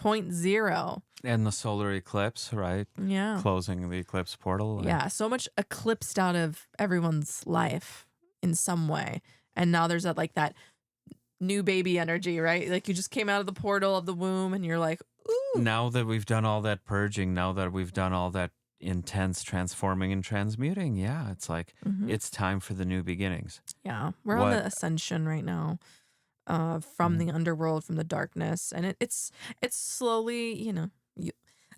0.0. And the solar eclipse, right? Yeah. Closing the eclipse portal. Yeah. So much eclipsed out of everyone's life in some way. And now there's that new baby energy, right? Like you just came out of the portal of the womb and you're like, ooh. Now that we've done all that purging, now that we've done all that intense transforming and transmuting, yeah, it's like it's time for the new beginnings. Yeah. We're on the ascension right now. From the underworld, from the darkness, and it's slowly,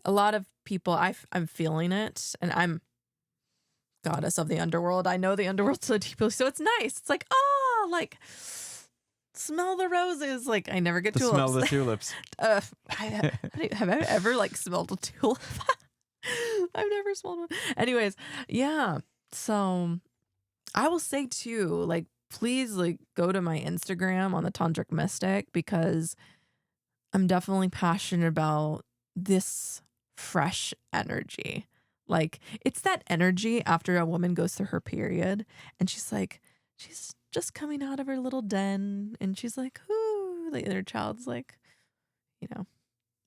a lot of people. I'm feeling it, and I'm goddess of the underworld. I know the underworld so deeply, so it's nice. It's like smell the roses. Like I never get tulips. Smell the tulips. Have I ever smelled a tulip? I've never smelled one. Anyways, yeah. So I will say too, please go to my Instagram on the Tantric Mystic because I'm definitely passionate about this fresh energy. It's that energy after a woman goes through her period and she's just coming out of her little den and she's like, ooh, the inner child's like,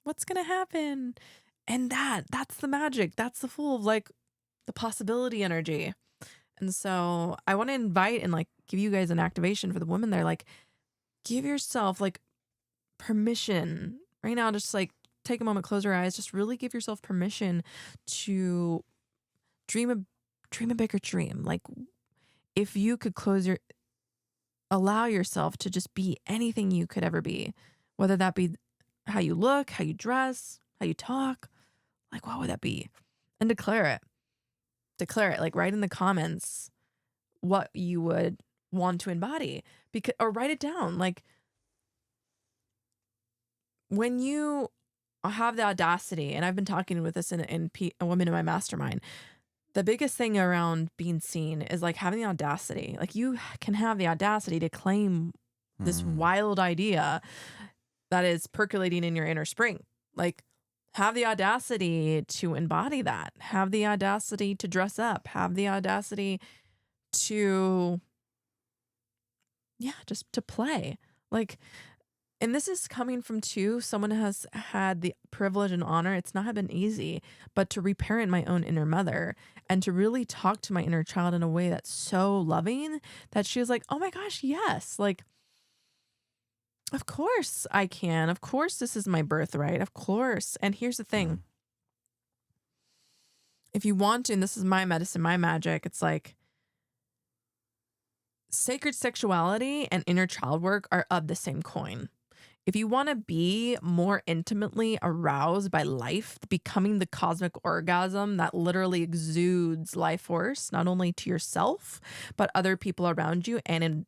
what's going to happen? And that's the magic. That's the Fool of like the possibility energy. And so I want to invite and like give you guys an activation for the women there. Like give yourself like permission right now. Just like take a moment, close your eyes, just really give yourself permission to dream a bigger dream. Like if you could allow yourself to just be anything you could ever be, whether that be how you look, how you dress, how you talk, like what would that be? And declare it. Like write in the comments what you would want to embody, or write it down. Like when you have the audacity, and I've been talking with this in a woman in my mastermind, the biggest thing around being seen is like having the audacity. Like you can have the audacity to claim this wild idea that is percolating in your inner spring. Like have the audacity to embody that. Have the audacity to dress up. Have the audacity to, just to play. Like, and this is coming from someone who has had the privilege and honor. It's not been easy, but to reparent my own inner mother and to really talk to my inner child in a way that's so loving that she was like, oh my gosh, yes. Like, of course I can. Of course this is my birthright. Of course. And here's the thing. If you want to, and this is my medicine, my magic, it's like sacred sexuality and inner child work are of the same coin. If you want to be more intimately aroused by life, becoming the cosmic orgasm that literally exudes life force, not only to yourself, but other people around you, and in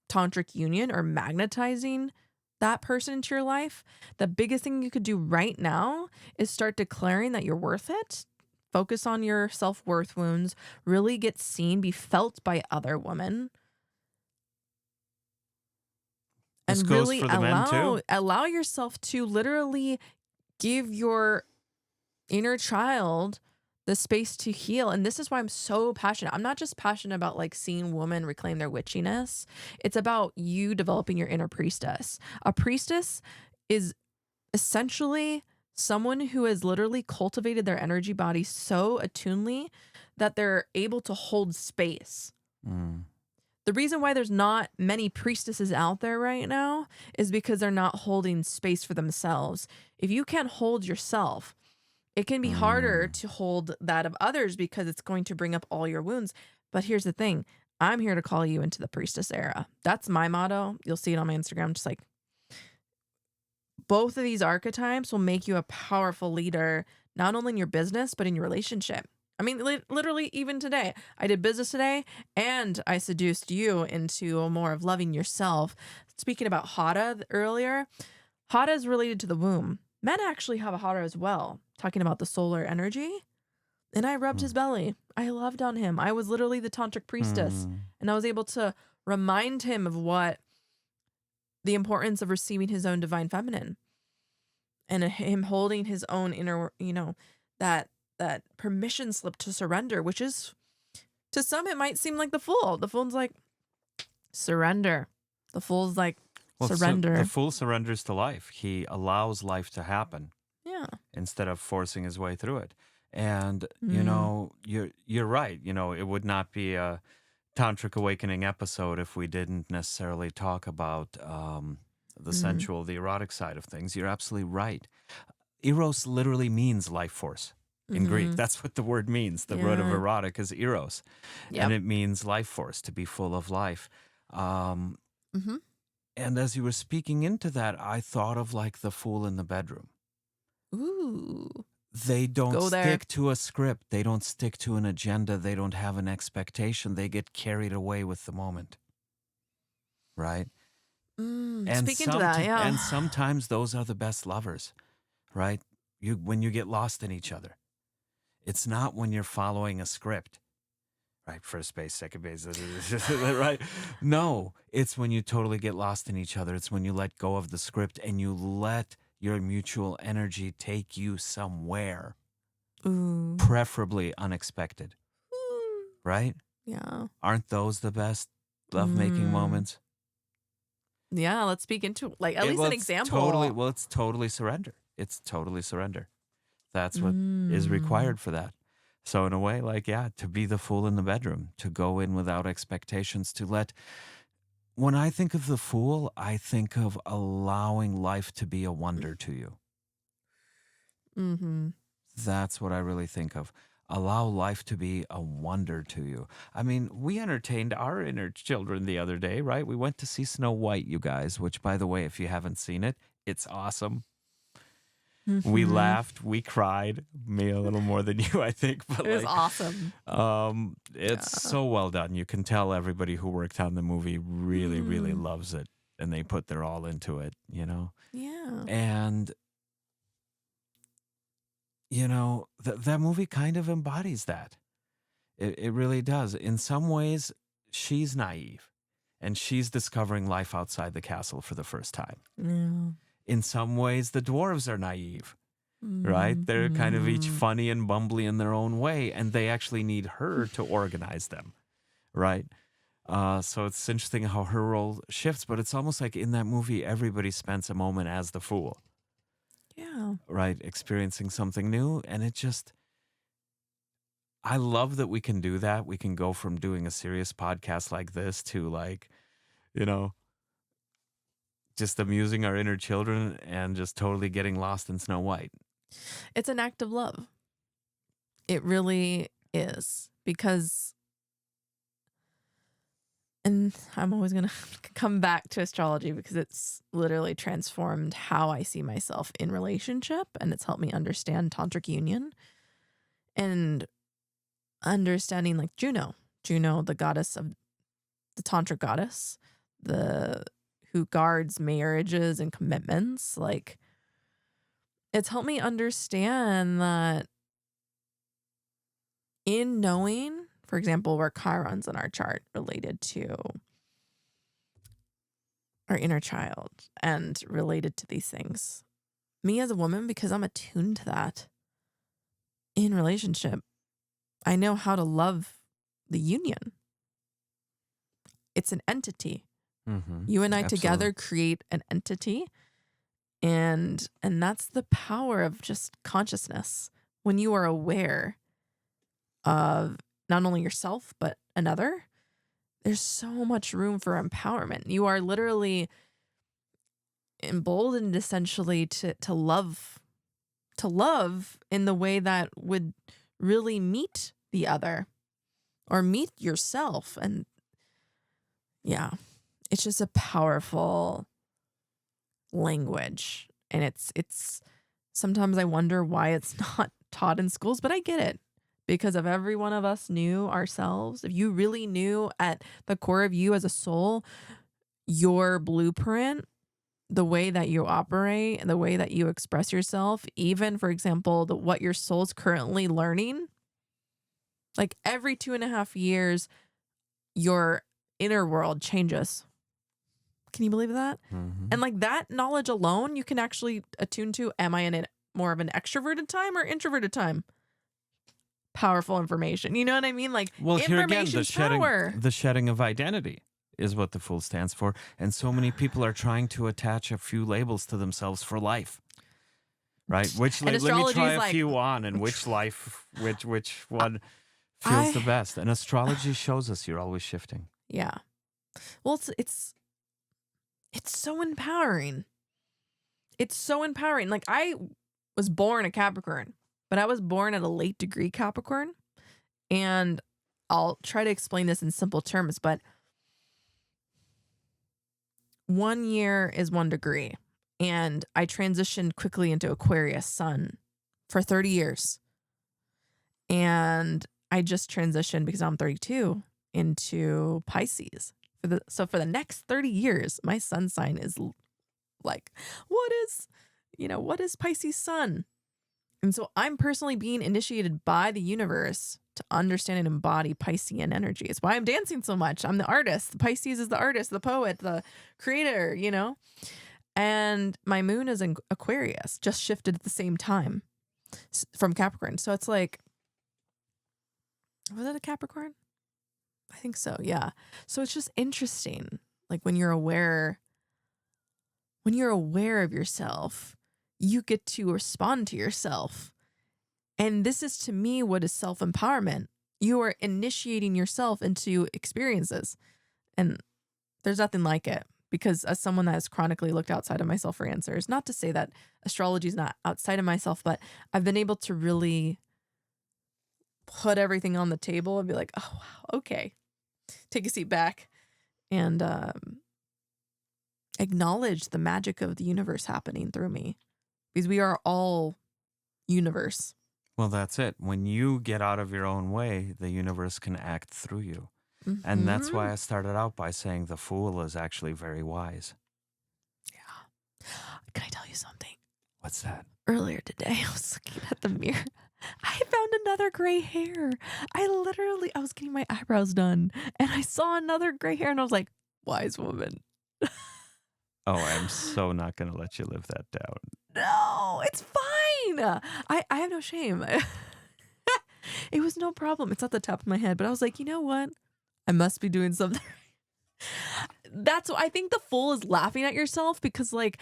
tantric union or magnetizing that person into your life, the biggest thing you could do right now is start declaring that you're worth it. Focus on your self-worth wounds, really get seen, be felt by other women. And this really goes for the men too. allow yourself to literally give your inner child the space to heal. And this is why I'm so passionate. I'm not just passionate about like seeing women reclaim their witchiness. It's about you developing your inner priestess. A priestess is essentially someone who has literally cultivated their energy body so attunely that they're able to hold space. The reason why there's not many priestesses out there right now is because they're not holding space for themselves. If you can't hold yourself, it can be harder to hold that of others because it's going to bring up all your wounds. But here's the thing. I'm here to call you into the priestess era. That's my motto. You'll see it on my Instagram. Just like both of these archetypes will make you a powerful leader, not only in your business, but in your relationship. I mean, literally even today, I did business today and I seduced you into more of loving yourself. Speaking about Hada earlier, Hada is related to the womb. Men actually have a Hada as well, talking about the solar energy. And I rubbed his belly. I loved on him. I was literally the tantric priestess. And I was able to remind him of what the importance of receiving his own divine feminine. And him holding his own inner, that permission slip to surrender, which is, to some, it might seem like the Fool. The Fool's like, surrender. The Fool's like, surrender. So the Fool surrenders to life. He allows life to happen. Yeah. Instead of forcing his way through it. And, you're right. It would not be a Tantric Awakening episode if we didn't necessarily talk about the sensual, the erotic side of things. You're absolutely right. Eros literally means life force in Greek. That's what the word means. The root of erotic is eros. Yep. And it means life force, to be full of life. And as you were speaking into that, I thought of like the Fool in the bedroom. Ooh. They don't stick to a script. They don't stick to an agenda. They don't have an expectation. They get carried away with the moment. Right? And speaking to that, yeah. And sometimes those are the best lovers, right? When you get lost in each other. It's not when you're following a script. Right, first base, second base, right? No, it's when you totally get lost in each other. It's when you let go of the script and you let your mutual energy take you somewhere, preferably unexpected, right? Yeah. Aren't those the best lovemaking moments? Yeah, let's speak into like at least an example. It's totally surrender. It's totally surrender. That's what is required for that. So in a way, like, yeah, to be the fool in the bedroom, to go in without expectations, when I think of the fool, I think of allowing life to be a wonder to you. Mm-hmm. That's what I really think of. Allow life to be a wonder to you. I mean, we entertained our inner children the other day, right? We went to see Snow White, you guys, which, by the way, if you haven't seen it, it's awesome. Mm-hmm. We laughed, we cried, me a little more than you, I think. But it was awesome. It's so well done. You can tell everybody who worked on the movie really, really loves it, and they put their all into it, you know? Yeah. And you know, that movie kind of embodies that. It really does. In some ways, she's naive, and she's discovering life outside the castle for the first time. Yeah. In some ways, the dwarves are naive, right? They're kind of each funny and bumbly in their own way, and they actually need her to organize them, right? So it's interesting how her role shifts, but it's almost like in that movie, everybody spends a moment as the fool. Yeah. Right, experiencing something new. And I love that we can do that. We can go from doing a serious podcast like this to, like, you know, just amusing our inner children and just totally getting lost in Snow White. It's an act of love. It really is. Because, and I'm always going to come back to astrology because it's literally transformed how I see myself in relationship, and it's helped me understand tantric union and understanding like Juno, the goddess of the tantric goddess, who guards marriages and commitments. Like, it's helped me understand that in knowing, for example, where Chiron's in our chart related to our inner child and related to these things. Me as a woman, because I'm attuned to that in relationship, I know how to love the union. It's an entity. Mm-hmm. You and I Absolutely. together create an entity. And that's the power of just consciousness. When you are aware of not only yourself, but another, there's so much room for empowerment. You are literally emboldened essentially to love in the way that would really meet the other or meet yourself. And yeah, it's just a powerful language. And it's sometimes I wonder why it's not taught in schools, but I get it. Because if every one of us knew ourselves, if you really knew at the core of you as a soul, your blueprint, the way that you operate and the way that you express yourself, even, for example, what your soul's currently learning, like every 2.5 years, your inner world changes. Can you believe that? Mm-hmm. And like that knowledge alone, you can actually attune to, am I in more of an extroverted time or introverted time? Powerful information. You know what I mean? Like, well, here again, power. The shedding of identity is what the Fool stands for. And so many people are trying to attach a few labels to themselves for life. Right? Let me try a few on, and which one feels the best. And astrology shows us you're always shifting. Yeah. Well, it's so empowering. It's so empowering. Like, I was born a Capricorn, but I was born at a late degree Capricorn. And I'll try to explain this in simple terms, but 1 year is 1 degree. And I transitioned quickly into Aquarius sun for 30 years. And I just transitioned, because I'm 32, into Pisces. So for the next 30 years, my sun sign is like, what is Pisces sun? And so I'm personally being initiated by the universe to understand and embody Piscean energy. It's why I'm dancing so much. I'm the artist. Pisces is the artist, the poet, the creator, you know? And my moon is in Aquarius, just shifted at the same time from Capricorn. So it's like, was it a Capricorn? I think so, yeah. So it's just interesting, like when you're aware when you're aware of yourself, you get to respond to yourself. And this is, to me, what is self-empowerment. You are initiating yourself into experiences. And there's nothing like it. Because as someone that has chronically looked outside of myself for answers, not to say that astrology is not outside of myself, but I've been able to really put everything on the table and be like, oh, wow, okay. Take a seat back and acknowledge the magic of the universe happening through me. Because we are all universe. Well, that's it. When you get out of your own way, the universe can act through you. And that's why I started out by saying the fool is actually very wise. Yeah. Can I tell you something? What's that? Earlier today, I was looking at the mirror. I found another gray hair. I was getting my eyebrows done and I saw another gray hair and I was like, wise woman. Oh, I'm so not going to let you live that down. No, it's fine. I have no shame. It was no problem. It's at the top of my head, but I was like, you know what? I must be doing something. That's what I think. The fool is laughing at yourself because, like,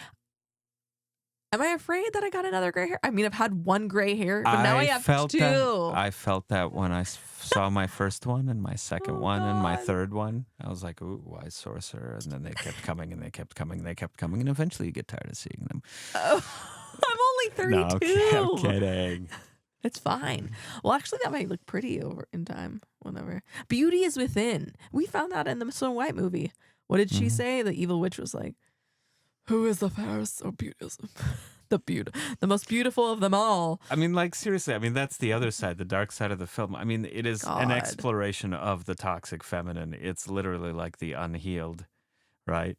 am I afraid that I got another gray hair? I mean, I've had one gray hair, but now I have two. I felt that when I saw my first one and my second one and my third one. I was like, ooh, wise sorcerer. And then they kept coming and they kept coming and they kept coming. And eventually you get tired of seeing them. Oh, I'm only 32. No, I'm kidding. It's fine. Well, actually, that might look pretty over in time. Whatever. Beauty is within. We found that in the Snow White movie. What did she say? The evil witch was like, "Who is the fairest or beautiful? The most beautiful of them all." I mean, like, seriously. I mean, that's the other side, the dark side of the film. I mean, it is an exploration of the toxic feminine. It's literally like the unhealed, right?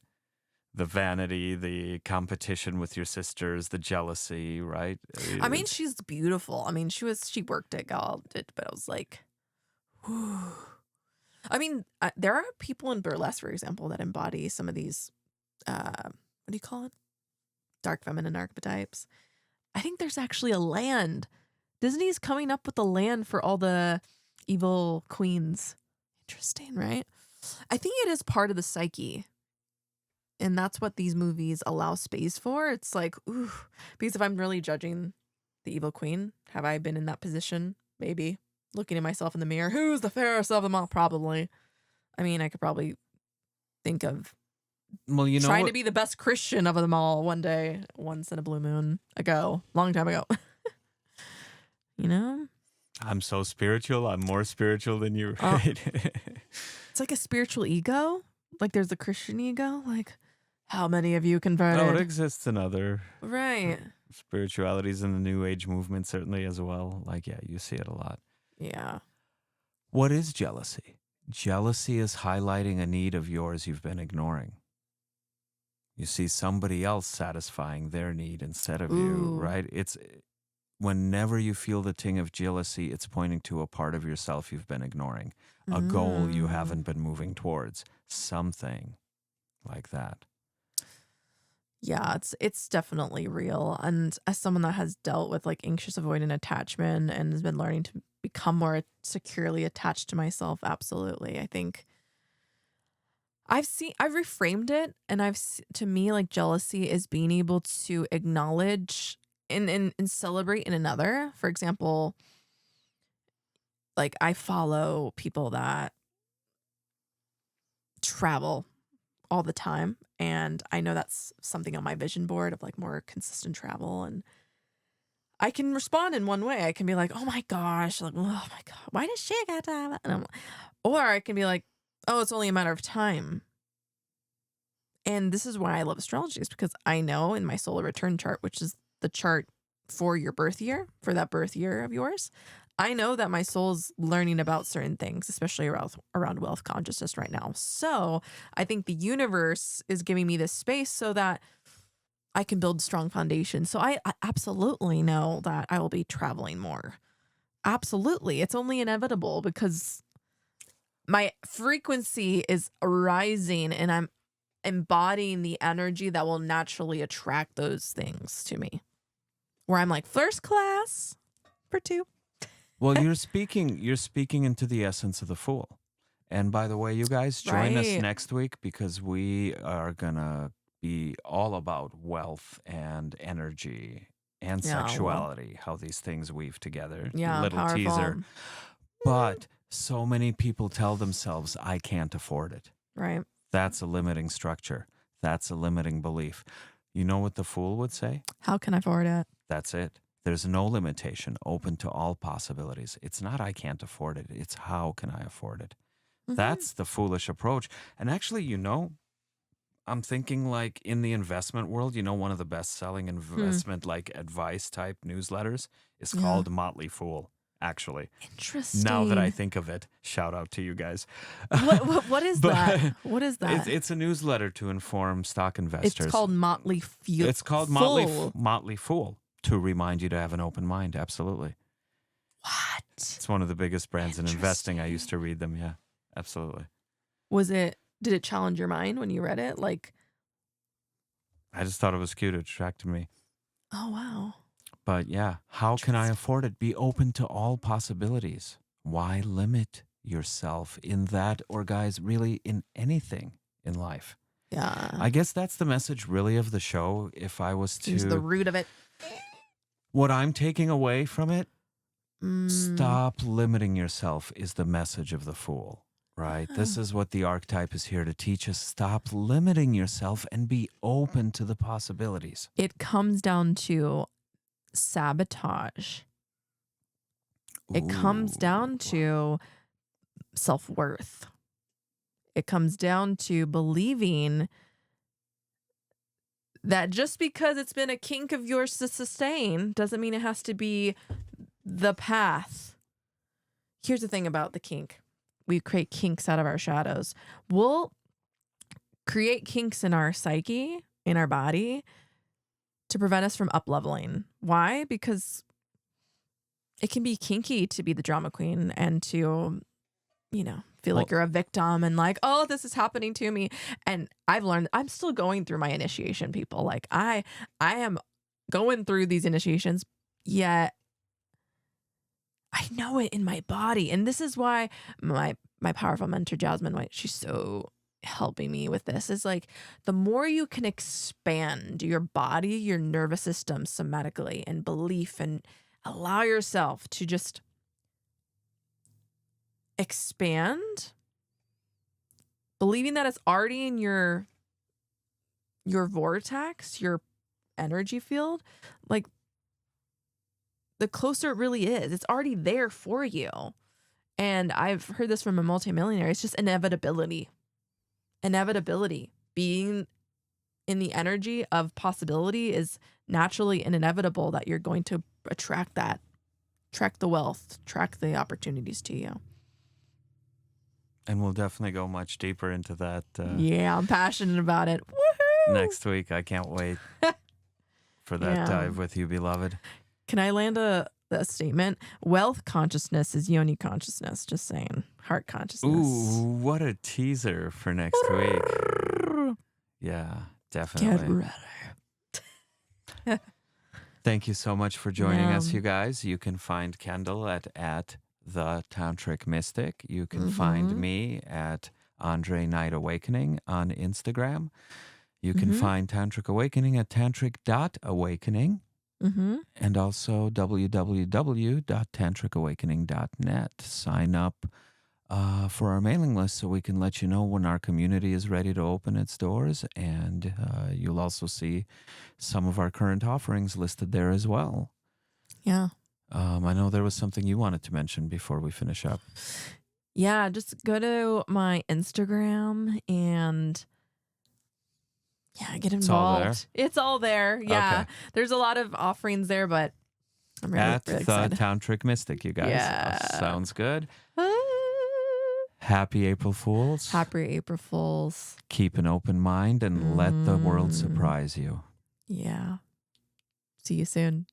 The vanity, the competition with your sisters, the jealousy, right? I mean, she's beautiful. I mean, she worked it, but I was like, whew. I mean, there are people in burlesque, for example, that embody some of these, what do you call it? Dark feminine archetypes. I think there's actually a land. Disney's coming up with a land for all the evil queens. Interesting, right? I think it is part of the psyche. And that's what these movies allow space for. It's like, ooh, because if I'm really judging the evil queen, have I been in that position? Maybe. Looking at myself in the mirror, who's the fairest of them all? Probably. I mean, I could probably think of trying to be the best Christian of them all one day, once in a blue moon ago, long time ago. You know? I'm so spiritual. I'm more spiritual than you, right? It's like a spiritual ego. Like there's a Christian ego. Like, how many of you converted? Oh, it exists in other spiritualities in the New Age movement, certainly as well. Like, yeah, you see it a lot. Yeah. What is jealousy? Jealousy is highlighting a need of yours you've been ignoring. You see somebody else satisfying their need instead of you, right? It's whenever you feel the ting of jealousy, it's pointing to a part of yourself you've been ignoring, a goal you haven't been moving towards, something like that. Yeah, it's definitely real. And as someone that has dealt with like anxious avoidant attachment and has been learning to become more securely attached to myself, absolutely. I think I've reframed it, and to me, like, jealousy is being able to acknowledge and celebrate in another. For example, like I follow people that travel all the time, and I know that's something on my vision board of like more consistent travel, and I can respond in one way. I can be like, oh my gosh, like, oh my God, why does she get that? Or I can be like, oh, it's only a matter of time. And this is why I love astrology, is because I know in my solar return chart, which is the chart for your birth year, for that birth year of yours, I know that my soul's learning about certain things, especially around wealth consciousness right now. So I think the universe is giving me this space so that I can build strong foundation. So I absolutely know that I will be traveling more. Absolutely. It's only inevitable because my frequency is rising and I'm embodying the energy that will naturally attract those things to me. Where I'm like, first class for two. Well, you're speaking into the essence of the Fool. And by the way, you guys, join us next week because we are going to be all about wealth and energy and sexuality, how these things weave together. Yeah, little powerful. teaser. But so many people tell themselves, I can't afford it. Right. That's a limiting structure. That's a limiting belief. You know what the fool would say? How can I afford it? That's it. There's no limitation, open to all possibilities. It's not I can't afford it. It's how can I afford it? That's the foolish approach. And actually, I'm thinking like in the investment world, one of the best-selling investment like advice type newsletters is called Motley Fool, actually. Interesting. Now that I think of it, shout out to you guys. What is that? What is that? It's a newsletter to inform stock investors. It's called Motley Fool. It's called Motley Fool to remind you to have an open mind. Absolutely. What? It's one of the biggest brands in investing. I used to read them. Yeah, absolutely. Did it challenge your mind when you read it? Like, I just thought it was cute. It attracted me. Oh, wow. But yeah, how can I afford it? Be open to all possibilities. Why limit yourself in that, or guys, really in anything in life? Yeah. I guess that's the message really of the show. If I was to... Use the root of it. What I'm taking away from it, stop limiting yourself is the message of the Fool. Right? This is what the archetype is here to teach us. Stop limiting yourself and be open to the possibilities. It comes down to sabotage. It comes down to self-worth. It comes down to believing that just because it's been a kink of yours to sustain doesn't mean it has to be the path. Here's the thing about the kink. We create kinks out of our shadows. We'll create kinks in our psyche, in our body, to prevent us from up-leveling. Why? Because it can be kinky to be the drama queen and to, feel like you're a victim and like, oh, this is happening to me. And I've learned, I'm still going through my initiation, people. Like I am going through these initiations, yet I know it in my body. And this is why my powerful mentor, Jasmine White, she's so helping me with this, is like the more you can expand your body, your nervous system somatically and belief, and allow yourself to just expand, believing that it's already in your vortex, your energy field, like the closer it really is. It's already there for you. And I've heard this from a multimillionaire. It's just inevitability. Inevitability. Being in the energy of possibility is naturally and inevitable that you're going to attract that. Attract the wealth. Attract the opportunities to you. And we'll definitely go much deeper into that. Yeah, I'm passionate about it. Woohoo! Next week. I can't wait for that dive with you, beloved. Can I land a statement? Wealth consciousness is yoni consciousness. Just saying. Heart consciousness. Ooh, what a teaser for next week. Yeah, definitely. Get ready. Thank you so much for joining us, you guys. You can find Kendall at the Tantric Mystic. You can find me at Andre Night Awakening on Instagram. You can find Tantric Awakening at tantric.awakening. And also www.tantricawakening.net. Sign up for our mailing list so we can let you know when our community is ready to open its doors. And you'll also see some of our current offerings listed there as well. Yeah. I know there was something you wanted to mention before we finish up. Yeah, just go to my Instagram and... yeah, get involved. It's all there. Yeah. Okay. There's a lot of offerings there, but I'm really excited. At the Tantric Mystic, you guys. Yeah. Sounds good. Happy April Fools. Happy April Fools. Keep an open mind and let the world surprise you. Yeah. See you soon.